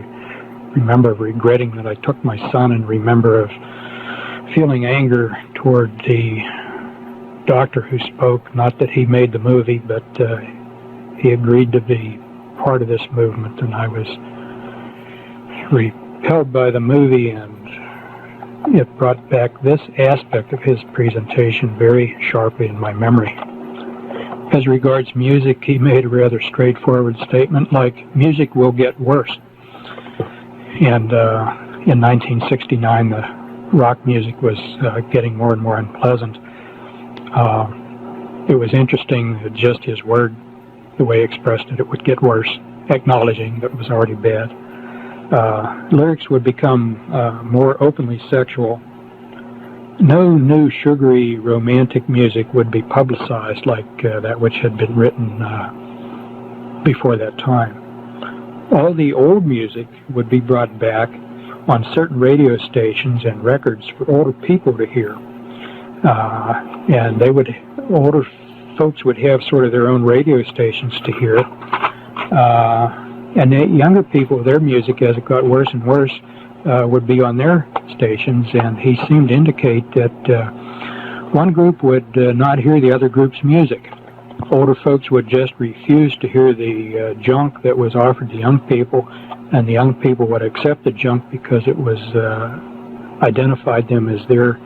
S1: remember regretting that I took my son, and remember of feeling anger toward the doctor who spoke. Not that he made the movie, but he agreed to be part of this movement, and I was repelled by the movie, and it brought back this aspect of his presentation very sharply in my memory. As regards music, he made a rather straightforward statement like, music will get worse. And in 1969, the rock music was getting more and more unpleasant. It was interesting that just his word, the way he expressed it, it would get worse, acknowledging that it was already bad. Lyrics would become more openly sexual. No new sugary romantic music would be publicized like that which had been written before that time. All the old music would be brought back on certain radio stations and records for older people to hear. And older folks would have sort of their own radio stations to hear it. And the younger people, their music, as it got worse and worse, would be on their stations. And he seemed to indicate that one group would not hear the other group's music. Older folks would just refuse to hear the junk that was offered to young people, and the young people would accept the junk because it was identified them as their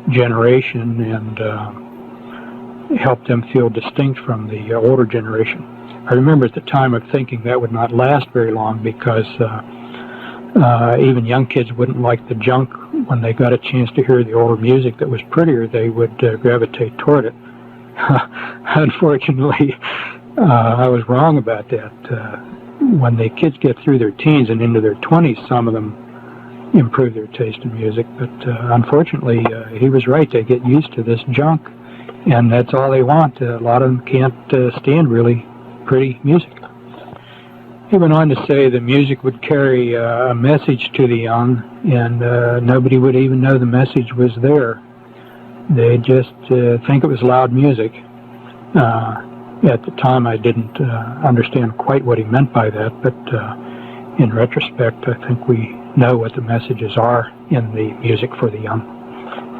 S1: generation and helped them feel distinct from the older generation. I remember at the time of thinking that would not last very long because even young kids wouldn't like the junk. When they got a chance to hear the older music that was prettier, they would gravitate toward it. Unfortunately, I was wrong about that. When the kids get through their teens and into their 20s, some of them improve their taste in music, but unfortunately, he was right. They get used to this junk, and that's all they want. A lot of them can't stand really pretty music. He went on to say the music would carry a message to the young, and nobody would even know the message was there. They'd just think it was loud music. At the time, I didn't understand quite what he meant by that, but in retrospect, I think we know what the messages are in the music for the young.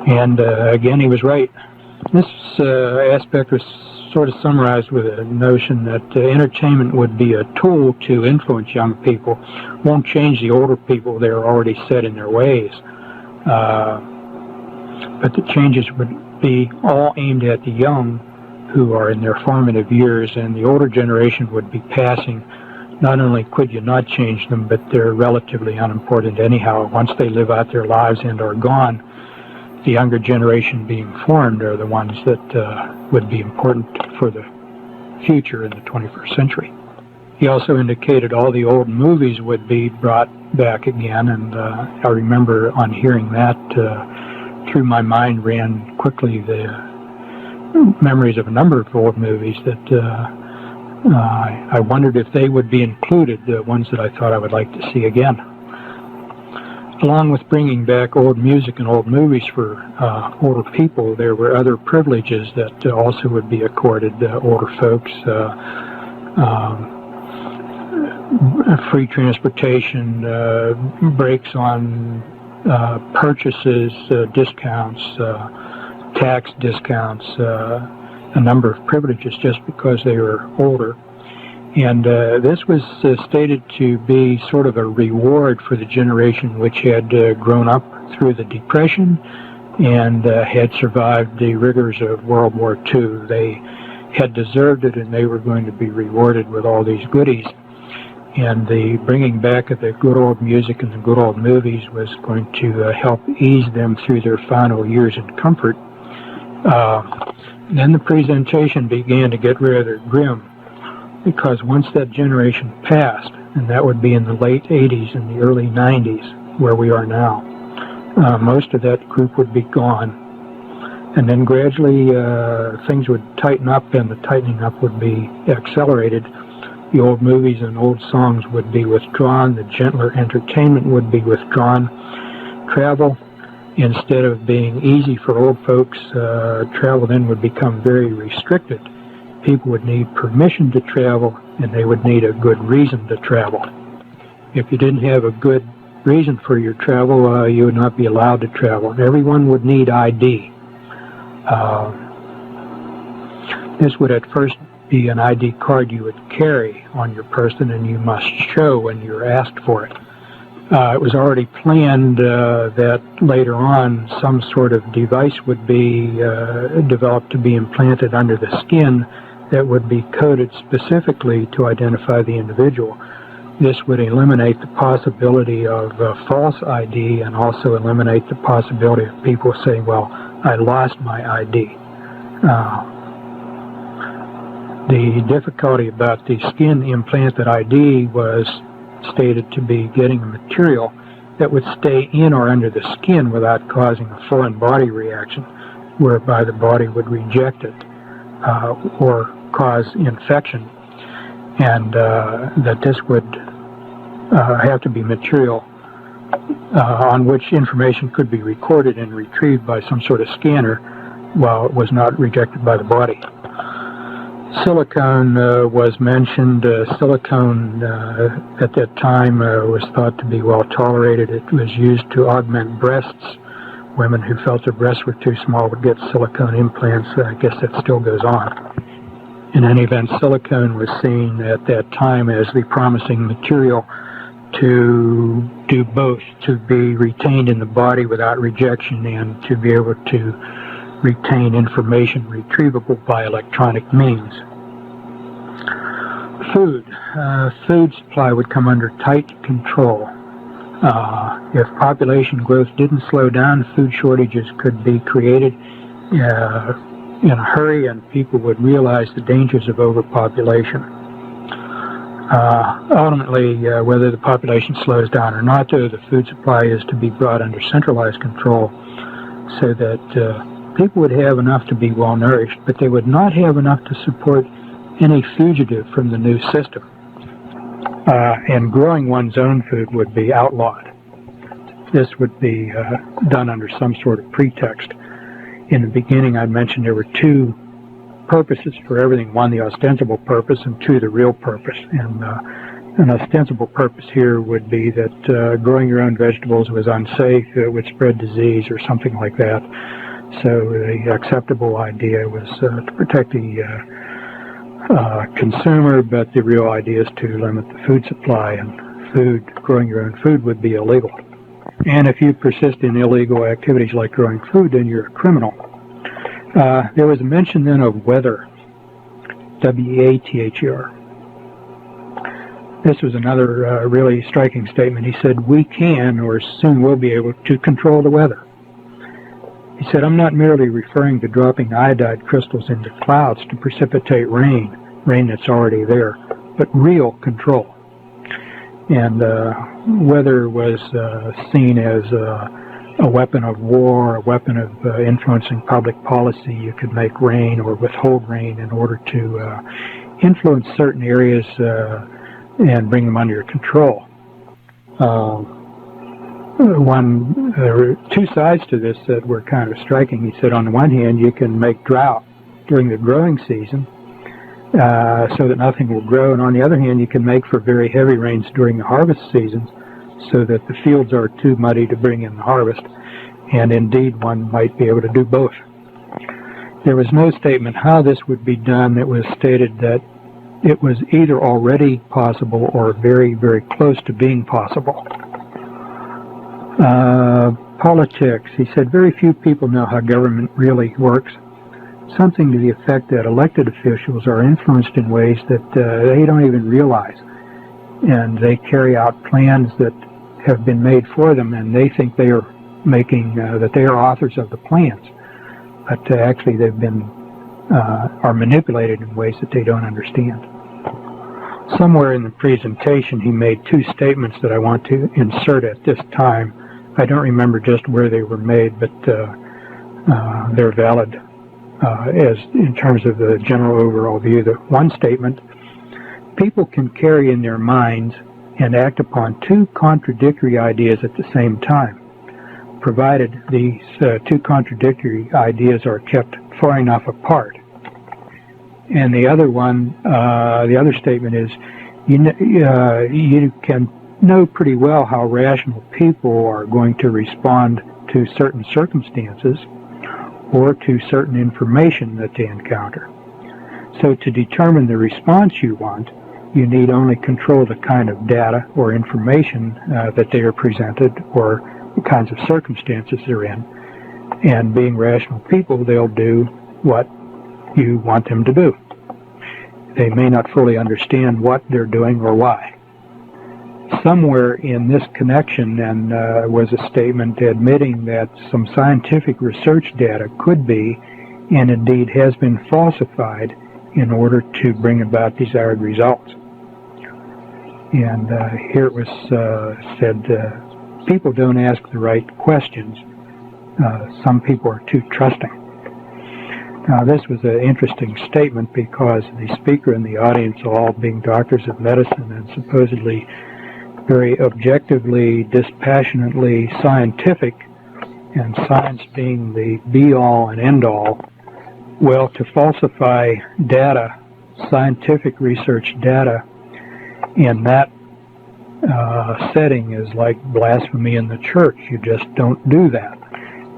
S1: And again, he was right. This aspect was sort of summarized with a notion that entertainment would be a tool to influence young people, won't change the older people. They're already set in their ways. But the changes would be all aimed at the young who are in their formative years, and the older generation would be passing. Not only could you not change them, but they're relatively unimportant anyhow. Once they live out their lives and are gone, the younger generation being formed are the ones that would be important for the future in the 21st century. He also indicated all the old movies would be brought back again, and I remember on hearing that, through my mind ran quickly the memories of a number of old movies that I wondered if they would be included, the ones that I thought I would like to see again. Along with bringing back old music and old movies for older people, there were other privileges that also would be accorded older folks. Free transportation, breaks on purchases, discounts, tax discounts, a number of privileges just because they were older. And this was stated to be sort of a reward for the generation which had grown up through the Depression and had survived the rigors of World War II. They had deserved it, and they were going to be rewarded with all these goodies. And the bringing back of the good old music and the good old movies was going to help ease them through their final years in comfort. Then the presentation began to get rather grim, because once that generation passed, and that would be in the late 80s and the early 90s, where we are now, most of that group would be gone. And then gradually things would tighten up, and the tightening up would be accelerated. The old movies and old songs would be withdrawn. The gentler entertainment would be withdrawn. Travel, instead of being easy for old folks, travel then would become very restricted. People would need permission to travel, and they would need a good reason to travel. If you didn't have a good reason for your travel, you would not be allowed to travel. Everyone would need ID. This would at first be an ID card you would carry on your person, and you must show when you're asked for it. It was already planned that later on some sort of device would be developed to be implanted under the skin that would be coded specifically to identify the individual. This would eliminate the possibility of false ID and also eliminate the possibility of people saying, well, I lost my ID. The difficulty about the skin implanted ID was stated to be getting a material that would stay in or under the skin without causing a foreign body reaction, whereby the body would reject it or cause infection, and that this would have to be material on which information could be recorded and retrieved by some sort of scanner while it was not rejected by the body. Silicone was mentioned. Silicone at that time was thought to be well tolerated. It was used to augment breasts. Women who felt their breasts were too small would get silicone implants. I guess that still goes on. In any event, silicone was seen at that time as the promising material to do both, to be retained in the body without rejection and to be able to retain information retrievable by electronic means. Food. Food supply would come under tight control. If population growth didn't slow down, food shortages could be created in a hurry, and people would realize the dangers of overpopulation. Ultimately, whether the population slows down or not, though, the food supply is to be brought under centralized control so that people would have enough to be well nourished, but they would not have enough to support any fugitive from the new system. And growing one's own food would be outlawed. This would be done under some sort of pretext. In the beginning, I mentioned there were two purposes for everything. One, the ostensible purpose, and two, the real purpose. And an ostensible purpose here would be that growing your own vegetables was unsafe, it would spread disease or something like that. So the acceptable idea was to protect the consumer, but the real idea is to limit the food supply, and growing your own food would be illegal. And if you persist in illegal activities like growing food, then you're a criminal. There was a mention then of weather, W-E-A-T-H-E-R. This was another really striking statement. He said, we can, or soon will be able to control the weather. He said, I'm not merely referring to dropping iodide crystals into clouds to precipitate rain that's already there, but real control. And weather was seen as a weapon of war, a weapon of influencing public policy. You could make rain or withhold rain in order to influence certain areas and bring them under your control. There were two sides to this that were kind of striking. He said, on the one hand, you can make drought during the growing season so that nothing will grow, and on the other hand, you can make for very heavy rains during the harvest seasons so that the fields are too muddy to bring in the harvest, and indeed one might be able to do both. There was no statement how this would be done. It was stated that it was either already possible or very, very close to being possible. Politics. He said, very few people know how government really works. Something to the effect that elected officials are influenced in ways that they don't even realize. And they carry out plans that have been made for them, and they think they are that they are authors of the plans. But actually they've been, are manipulated in ways that they don't understand. Somewhere in the presentation he made two statements that I want to insert at this time. I don't remember just where they were made, but they're valid as in terms of the general overall view. The one statement, people can carry in their minds and act upon two contradictory ideas at the same time, provided these two contradictory ideas are kept far enough apart. And the other one, the other statement is, you can know pretty well how rational people are going to respond to certain circumstances or to certain information that they encounter. So to determine the response you want, you need only control the kind of data or information that they are presented or the kinds of circumstances they're in. And being rational people, they'll do what you want them to do. They may not fully understand what they're doing or why. somewhere in this connection and was a statement admitting that some scientific research data could be, and indeed has been, falsified in order to bring about desired results. And here it was said, people don't ask the right questions. Some people are too trusting. Now, this was an interesting statement because the speaker and the audience, all being doctors of medicine and supposedly very objectively, dispassionately scientific, and science being the be-all and end-all, well, to falsify data, scientific research data, in that setting is like blasphemy in the church. You just don't do that.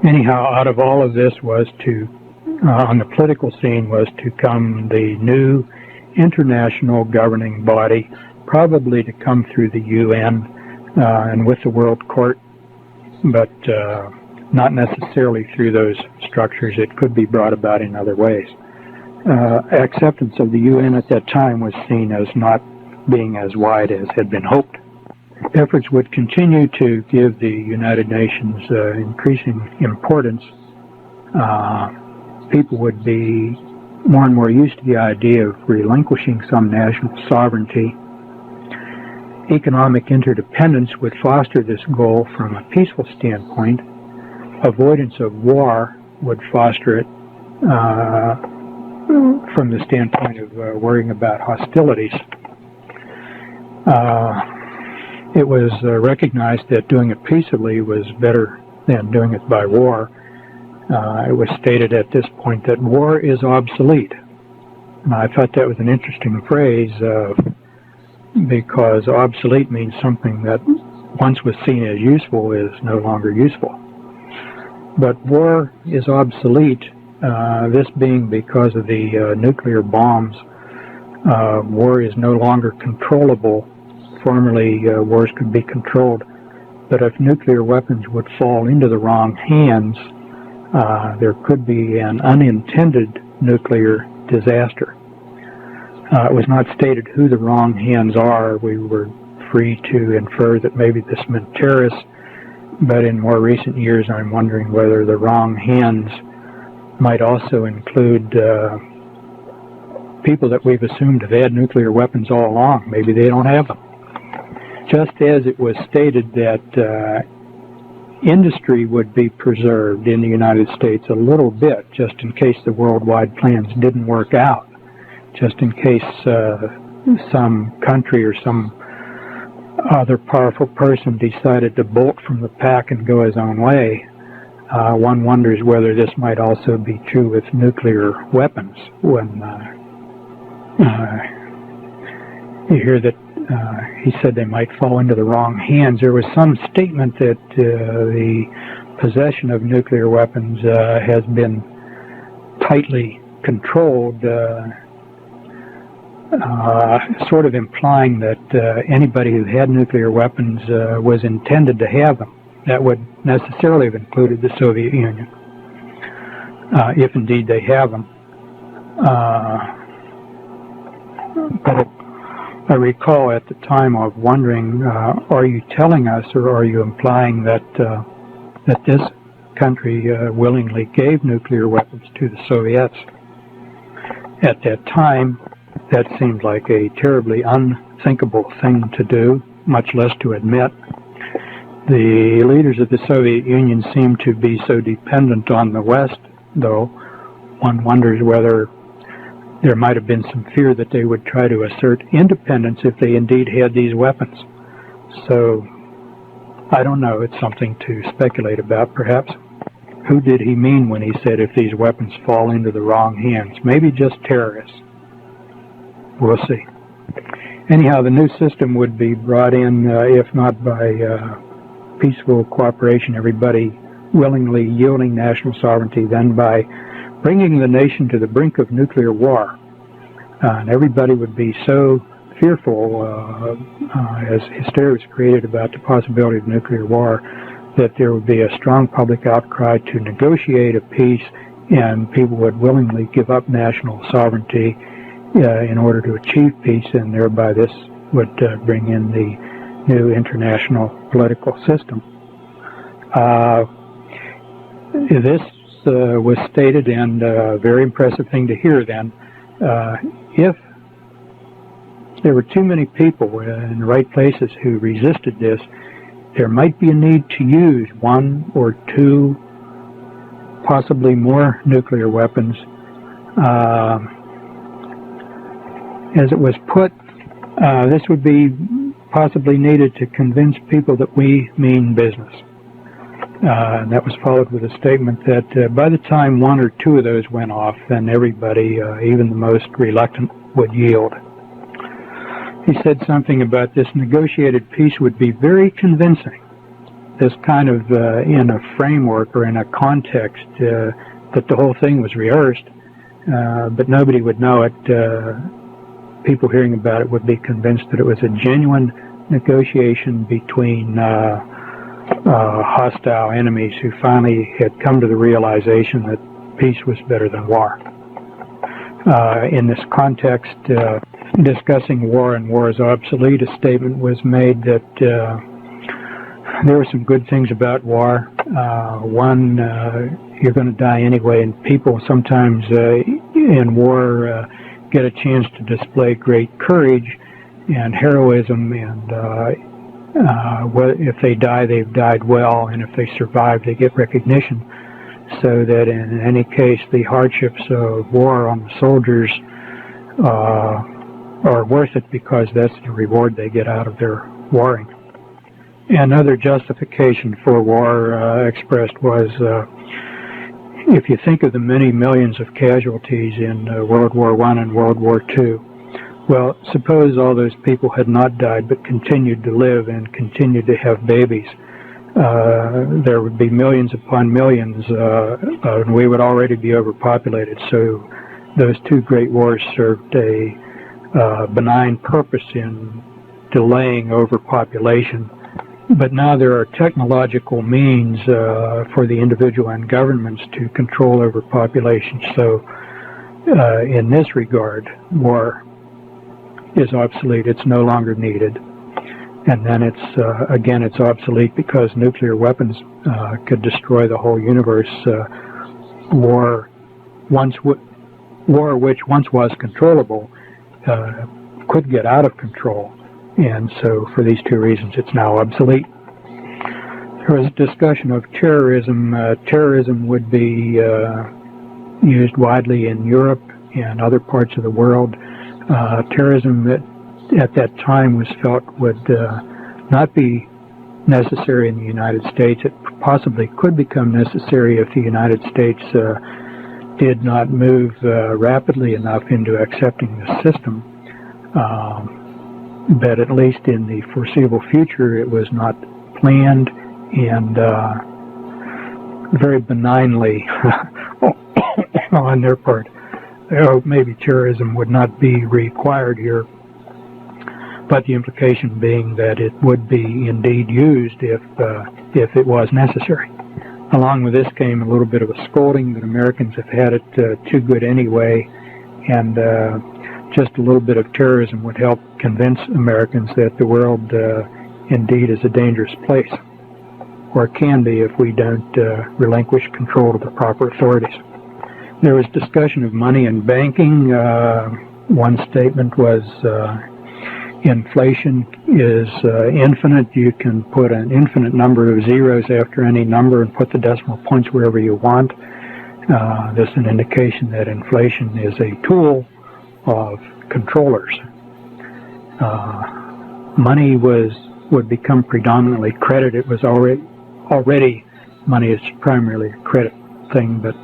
S1: Anyhow, out of all of this was to, on the political scene, was to come the new international governing body, probably to come through the UN and with the World Court, but not necessarily through those structures. It could be brought about in other ways. Acceptance of the UN at that time was seen as not being as wide as had been hoped. Efforts would continue to give the United Nations increasing importance. People would be more and more used to the idea of relinquishing some national sovereignty. Economic interdependence would foster this goal from a peaceful standpoint. Avoidance of war would foster it from the standpoint of worrying about hostilities. It was recognized that doing it peaceably was better than doing it by war. It was stated at this point that war is obsolete. And I thought that was an interesting phrase because obsolete means something that once was seen as useful is no longer useful. But war is obsolete, this being because of the nuclear bombs. War is no longer controllable. Formerly, wars could be controlled, but if nuclear weapons would fall into the wrong hands, there could be an unintended nuclear disaster. It was not stated who the wrong hands are. We were free to infer that maybe this meant terrorists, but in more recent years I'm wondering whether the wrong hands might also include people that we've assumed have had nuclear weapons all along. Maybe they don't have them. Just as it was stated that industry would be preserved in the United States a little bit, just in case the worldwide plans didn't work out, just in case some country or some other powerful person decided to bolt from the pack and go his own way. One wonders whether this might also be true with nuclear weapons. When you hear that he said they might fall into the wrong hands, there was some statement that the possession of nuclear weapons has been tightly controlled, sort of implying that anybody who had nuclear weapons was intended to have them. That would necessarily have included the Soviet Union, if indeed they have them. But I recall at the time of wondering, are you telling us or are you implying that that this country willingly gave nuclear weapons to the Soviets? At that time, that seemed like a terribly unthinkable thing to do, much less to admit. The leaders of the Soviet Union seemed to be so dependent on the West, though. One wonders whether there might have been some fear that they would try to assert independence if they indeed had these weapons. So, I don't know. It's something to speculate about, perhaps. Who did he mean when he said if these weapons fall into the wrong hands? Maybe just terrorists. We'll see. Anyhow, the new system would be brought in, if not by peaceful cooperation, everybody willingly yielding national sovereignty, then by bringing the nation to the brink of nuclear war. And everybody would be so fearful as hysteria was created about the possibility of nuclear war that there would be a strong public outcry to negotiate a peace, and people would willingly give up national sovereignty in order to achieve peace, and thereby this would bring in the new international political system. This was stated, and a very impressive thing to hear then. If there were too many people in the right places who resisted this, there might be a need to use one or two, possibly more nuclear weapons. As it was put, this would be possibly needed to convince people that we mean business. And that was followed with a statement that by the time one or two of those went off, then everybody, even the most reluctant, would yield. He said something about this negotiated peace would be very convincing. This kind of in a framework or in a context that the whole thing was rehearsed, but nobody would know it. People hearing about it would be convinced that it was a genuine negotiation between hostile enemies who finally had come to the realization that peace was better than war. In this context, discussing war and war is obsolete, a statement was made that there were some good things about war. One, you're going to die anyway, and people sometimes in war get a chance to display great courage and heroism, and if they die, they've died well, and if they survive, they get recognition. So that in any case, the hardships of war on the soldiers are worth it because that's the reward they get out of their warring. Another justification for war expressed was, if you think of the many millions of casualties in World War I and World War II, well, suppose all those people had not died but continued to live and continued to have babies. There would be millions upon millions, and we would already be overpopulated. So those two great wars served a benign purpose in delaying overpopulation. But now there are technological means for the individual and governments to control overpopulation. So in this regard, war is obsolete. It's no longer needed. And then it's, again, it's obsolete because nuclear weapons could destroy the whole universe. War which once was controllable could get out of control. And so for these two reasons, it's now obsolete. There was a discussion of terrorism. Terrorism would be used widely in Europe and other parts of the world. Terrorism at that time was felt would not be necessary in the United States. It possibly could become necessary if the United States did not move rapidly enough into accepting the system. But at least in the foreseeable future, it was not planned, and very benignly on their part. Maybe terrorism would not be required here, but the implication being that it would be indeed used if it was necessary. Along with this came a little bit of a scolding that Americans have had it too good anyway, and just a little bit of terrorism would help convince Americans that the world indeed is a dangerous place, or can be if we don't relinquish control to the proper authorities. There was discussion of money and banking. One statement was inflation is infinite. You can put an infinite number of zeros after any number and put the decimal points wherever you want. This is an indication that inflation is a tool of controllers. Money would become predominantly credit. It was already money is primarily a credit thing, but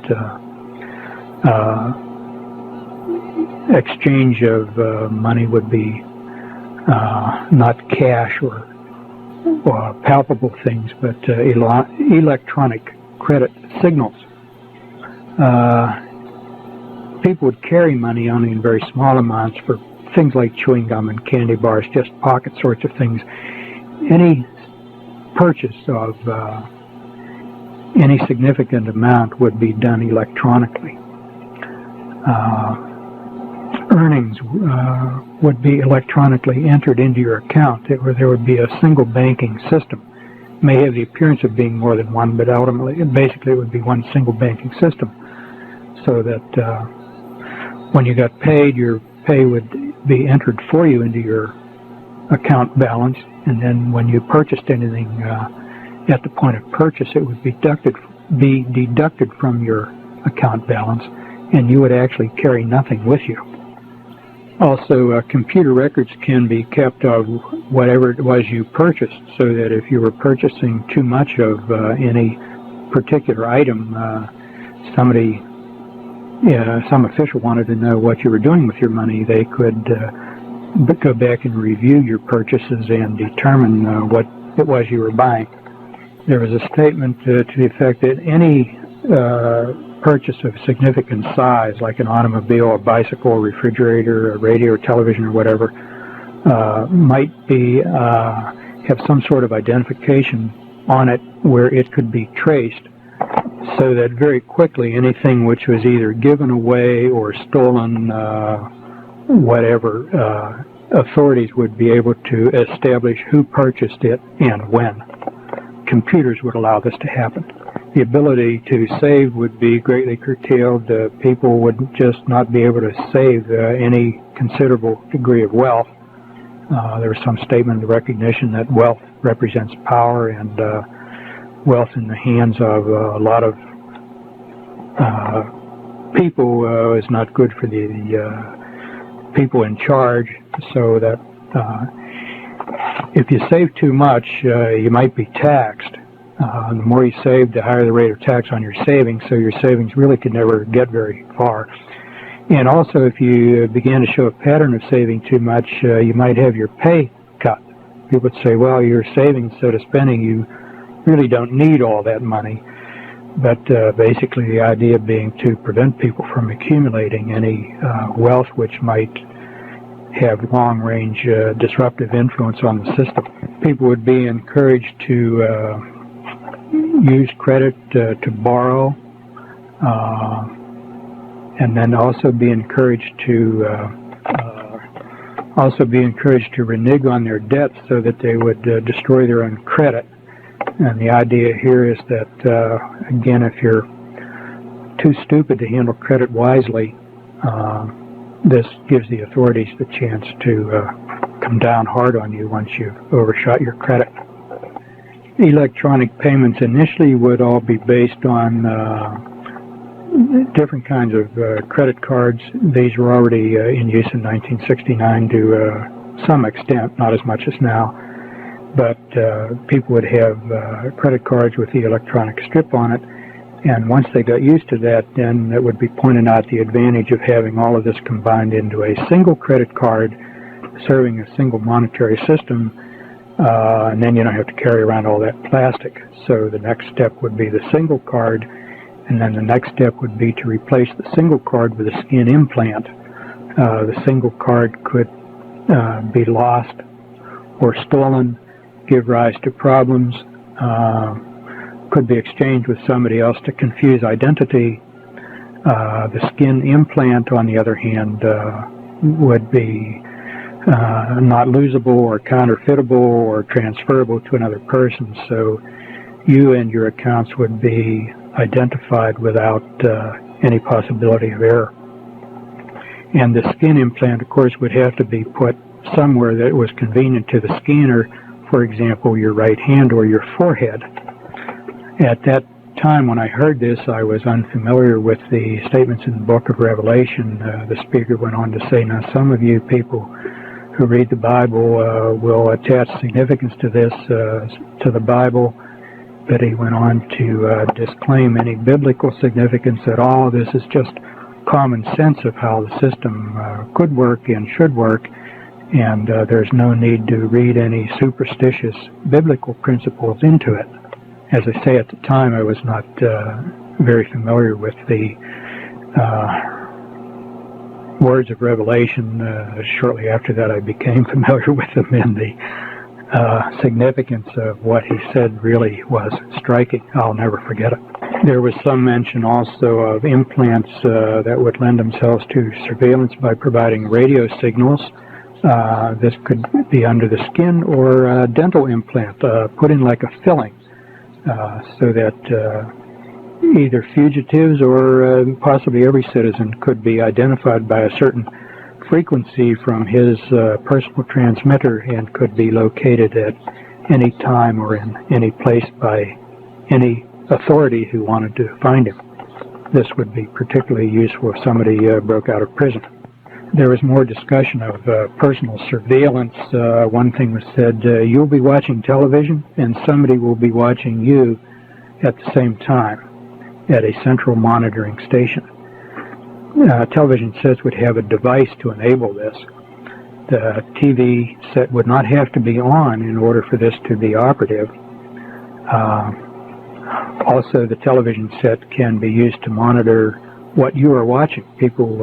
S1: exchange of money would be not cash or palpable things, but electronic credit signals. People would carry money only in very small amounts for things like chewing gum and candy bars, just pocket sorts of things. Any purchase of any significant amount would be done electronically. earnings would be electronically entered into your account. There would be a single banking system. It may have the appearance of being more than one, but ultimately, basically, it would be one single banking system. So that when you got paid, your pay would be entered for you into your account balance, and then when you purchased anything at the point of purchase, it would be deducted from your account balance, and you would actually carry nothing with you. Also, computer records can be kept of whatever it was you purchased, so that if you were purchasing too much of any particular item, some official wanted to know what you were doing with your money, they could go back and review your purchases and determine what it was you were buying. There was a statement to the effect that any purchase of significant size, like an automobile, a bicycle, a refrigerator, a radio, or television, or whatever, might be have some sort of identification on it where it could be traced, so that very quickly anything which was either given away or stolen, whatever, authorities would be able to establish who purchased it and when. Computers would allow this to happen. The ability to save would be greatly curtailed. People would just not be able to save any considerable degree of wealth. There was some statement of recognition that wealth represents power, and wealth in the hands of a lot of people is not good for the people in charge, so that if you save too much, you might be taxed. The more you save, the higher the rate of tax on your savings, so your savings really could never get very far. And also, if you began to show a pattern of saving too much, you might have your pay cut. People would say, well, you're saving instead of spending, you really don't need all that money. But basically the idea being to prevent people from accumulating any wealth which might have long-range disruptive influence on the system. People would be encouraged to use credit to borrow, and then also be encouraged to renege on their debts so that they would destroy their own credit. And the idea here is that, again, if you're too stupid to handle credit wisely, this gives the authorities the chance to come down hard on you once you've overshot your credit. Electronic payments initially would all be based on different kinds of credit cards. These were already in use in 1969 to some extent, not as much as now. But people would have credit cards with the electronic strip on it, and once they got used to that, then it would be pointed out the advantage of having all of this combined into a single credit card serving a single monetary system, and then you don't have to carry around all that plastic. So the next step would be the single card, and then the next step would be to replace the single card with a skin implant. The single card could be lost or stolen, give rise to problems, could be exchanged with somebody else to confuse identity. The skin implant, on the other hand, would be not losable or counterfeitable or transferable to another person, so you and your accounts would be identified without any possibility of error. And the skin implant, of course, would have to be put somewhere that was convenient to the scanner, for example, your right hand or your forehead. At that time when I heard this, I was unfamiliar with the statements in the book of Revelation. The speaker went on to say, now some of you people who read the Bible will attach significance to this, to the Bible, but he went on to disclaim any biblical significance at all. This is just common sense of how the system could work and should work, and there's no need to read any superstitious biblical principles into it. As I say, at the time I was not very familiar with the words of Revelation. Shortly after that I became familiar with them, and the significance of what he said really was striking. I'll never forget it. There was some mention also of implants that would lend themselves to surveillance by providing radio signals. This could be under the skin, or a dental implant put in like a filling, so that either fugitives or possibly every citizen could be identified by a certain frequency from his personal transmitter and could be located at any time or in any place by any authority who wanted to find him. This would be particularly useful if somebody broke out of prison. There was more discussion of personal surveillance. One thing was said, you'll be watching television and somebody will be watching you at the same time at a central monitoring station. Television sets would have a device to enable this. The TV set would not have to be on in order for this to be operative. Also, the television set can be used to monitor what you are watching. People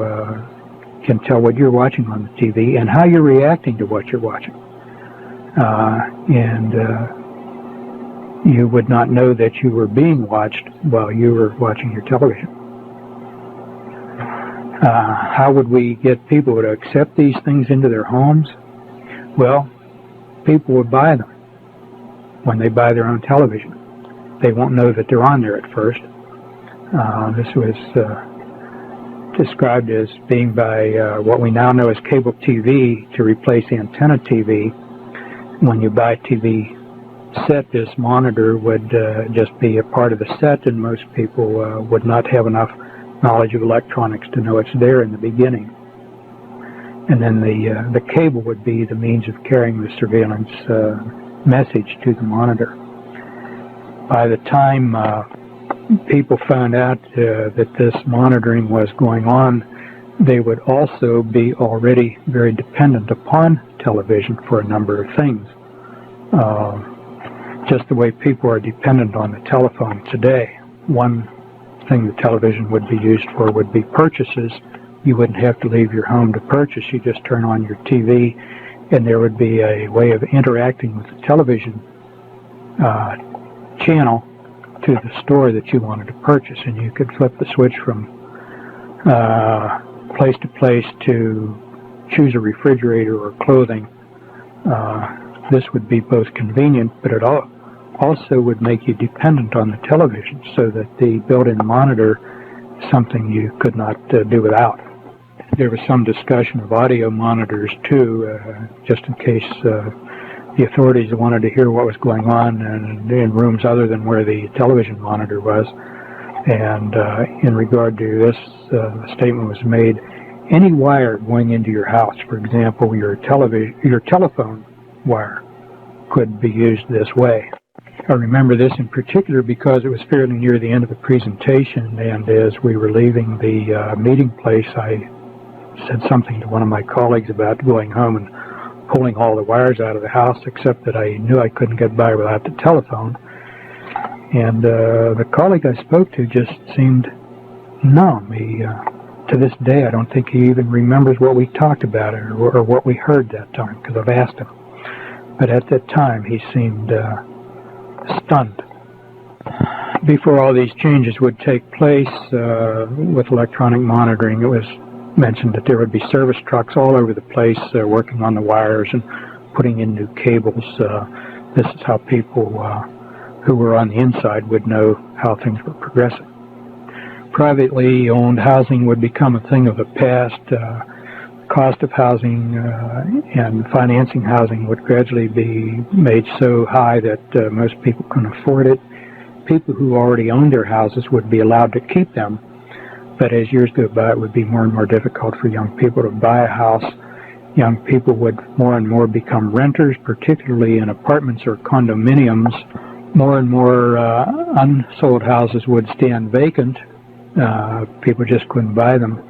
S1: can tell what you're watching on the TV and how you're reacting to what you're watching. You would not know that you were being watched while you were watching your television. How would we get people to accept these things into their homes? Well, people would buy them when they buy their own television. They won't know that they're on there at first. This was described as being by what we now know as cable TV to replace antenna TV. When you buy a TV set, this monitor would just be a part of the set, and most people would not have enough knowledge of electronics to know it's there in the beginning. And then the cable would be the means of carrying the surveillance message to the monitor. By the time people found out that this monitoring was going on, they would also be already very dependent upon television for a number of things. Just the way people are dependent on the telephone today. One thing the television would be used for would be purchases. You wouldn't have to leave your home to purchase. You just turn on your TV, and there would be a way of interacting with the television channel to the store that you wanted to purchase, and you could flip the switch from place to place to choose a refrigerator or clothing. This would be both convenient, but it also would make you dependent on the television, so that the built-in monitor is something you could not do without. There was some discussion of audio monitors too, just in case the authorities wanted to hear what was going on in rooms other than where the television monitor was. And in regard to this, the statement was made, any wire going into your house, for example, your telephone wire, could be used this way. I remember this in particular because it was fairly near the end of the presentation, and as we were leaving the meeting place, I said something to one of my colleagues about going home and pulling all the wires out of the house, except that I knew I couldn't get by without the telephone. And the colleague I spoke to just seemed numb. To this day, I don't think he even remembers what we talked about or what we heard that time, because I've asked him. But at that time, he seemed stunned. Before all these changes would take place with electronic monitoring, it was mentioned that there would be service trucks all over the place working on the wires and putting in new cables. This is how people who were on the inside would know how things were progressing. Privately owned housing would become a thing of the past. Cost of housing and financing housing would gradually be made so high that most people couldn't afford it. People who already owned their houses would be allowed to keep them, but as years go by, it would be more and more difficult for young people to buy a house. Young people would more and more become renters, particularly in apartments or condominiums. More and more unsold houses would stand vacant. People just couldn't buy them.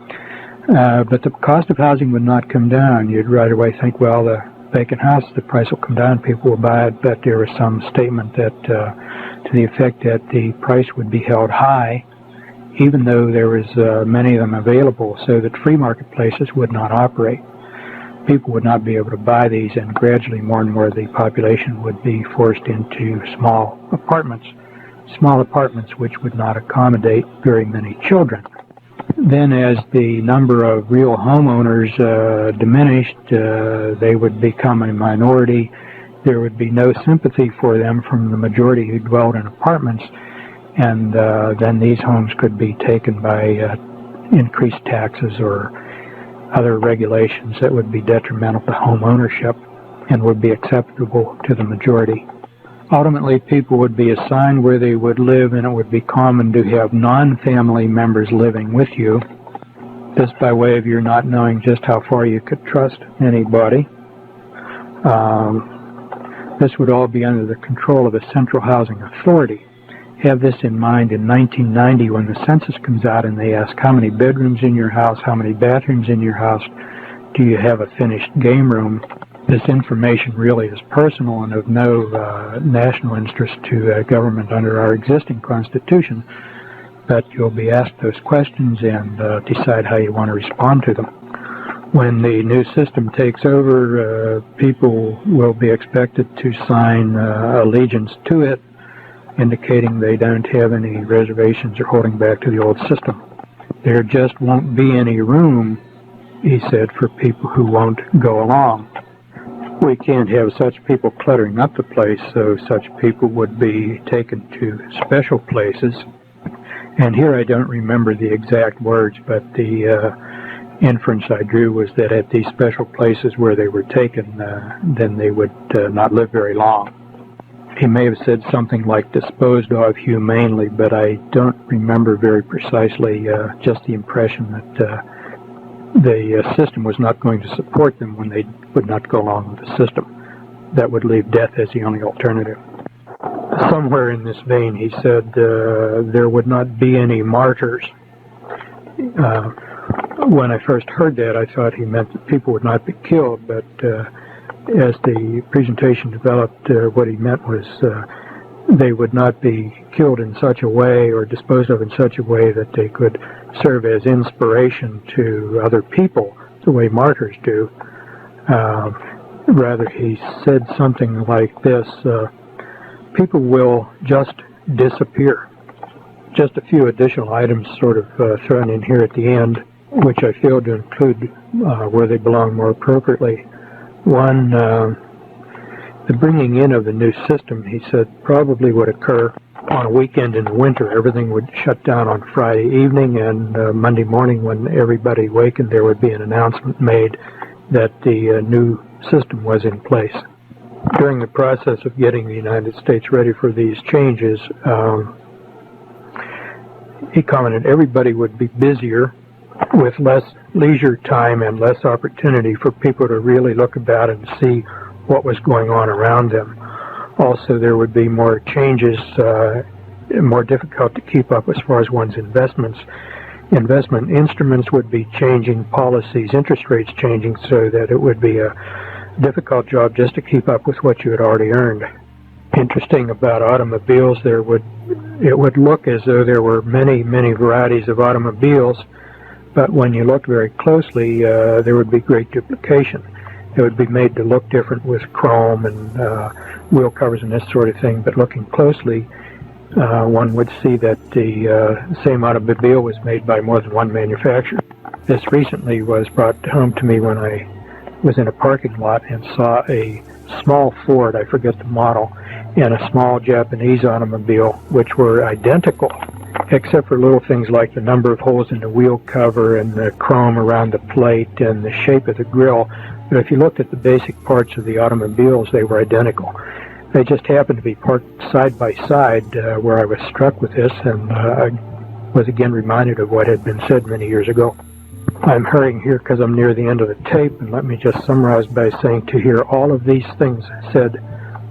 S1: But the cost of housing would not come down. You'd right away think, well, the vacant house, the price will come down, people will buy it. But there was some statement that to the effect that the price would be held high, even though there was many of them available, so that free marketplaces would not operate. People would not be able to buy these, and gradually more and more of the population would be forced into small apartments small apartments which would not accommodate very many children. Then as the number of real homeowners diminished, they would become a minority. There would be no sympathy for them from the majority who dwelled in apartments, and then these homes could be taken by increased taxes or other regulations that would be detrimental to home ownership and would be acceptable to the majority. Ultimately, people would be assigned where they would live, and it would be common to have non-family members living with you. This by way of your not knowing just how far you could trust anybody. This would all be under the control of a central housing authority. Have this in mind in 1990 when the census comes out and they ask how many bedrooms in your house, how many bathrooms in your house, do you have a finished game room? This information really is personal and of no national interest to government under our existing Constitution, but you'll be asked those questions and decide how you want to respond to them. When the new system takes over, people will be expected to sign allegiance to it, indicating they don't have any reservations or holding back to the old system. There just won't be any room, he said, for people who won't go along. We can't have such people cluttering up the place, so such people would be taken to special places. And here I don't remember the exact words, but the inference I drew was that at these special places where they were taken, then they would not live very long. He may have said something like disposed of humanely, but I don't remember very precisely, just the impression that the system was not going to support them when they would not go along with the system. That would leave death as the only alternative. Somewhere in this vein, he said there would not be any martyrs. When I first heard that, I thought he meant that people would not be killed, but as the presentation developed, what he meant was they would not be killed in such a way or disposed of in such a way that they could serve as inspiration to other people, the way martyrs do. Rather, he said something like this, people will just disappear. Just a few additional items sort of thrown in here at the end, which I failed to include where they belong more appropriately. One, the bringing in of the new system, he said, probably would occur on a weekend in the winter. Everything would shut down on Friday evening, and Monday morning when everybody wakened, there would be an announcement made that the new system was in place. During the process of getting the United States ready for these changes, he commented everybody would be busier with less leisure time and less opportunity for people to really look about and see what was going on around them. Also, there would be more changes, more difficult to keep up as far as one's investments. Investment instruments would be changing, policies, interest rates changing, so that it would be a difficult job just to keep up with what you had already earned. Interesting about automobiles, it would look as though there were many, many varieties of automobiles, but when you looked very closely, there would be great duplication. It would be made to look different with chrome and wheel covers and this sort of thing, but looking closely, one would see that the same automobile was made by more than one manufacturer. This recently was brought home to me when I was in a parking lot and saw a small Ford, I forget the model, and a small Japanese automobile, which were identical, except for little things like the number of holes in the wheel cover and the chrome around the plate and the shape of the grille. But if you looked at the basic parts of the automobiles, they were identical. They just happened to be parked side by side where I was struck with this, and I was again reminded of what had been said many years ago. I'm hurrying here because I'm near the end of the tape, and let me just summarize by saying to hear all of these things said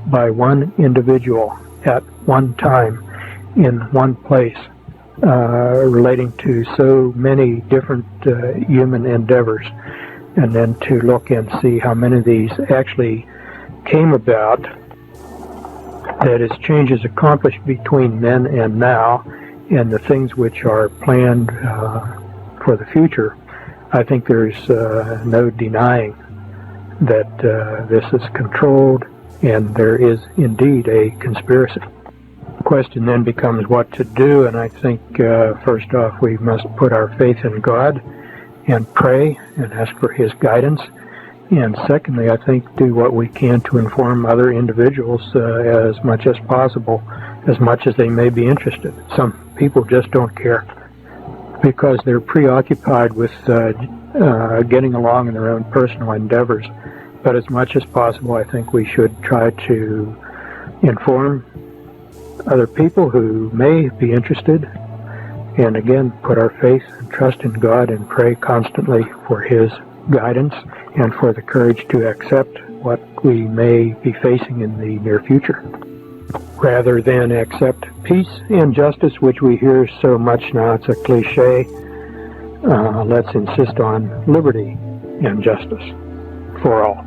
S1: by one individual at one time in one place, relating to so many different human endeavors, and then to look and see how many of these actually came about, that is, changes accomplished between then and now, and the things which are planned for the future. I think there's no denying that this is controlled, and there is indeed a conspiracy. question then becomes what to do, and I think first off we must put our faith in God and pray and ask for His guidance. And secondly, I think do what we can to inform other individuals as much as possible, as much as they may be interested. Some people just don't care because they're preoccupied with getting along in their own personal endeavors. But as much as possible, I think we should try to inform other people who may be interested, and again, put our faith and trust in God and pray constantly for His guidance and for the courage to accept what we may be facing in the near future, rather than accept peace and justice, which we hear so much now. It's a cliche. Let's insist on liberty and justice for all.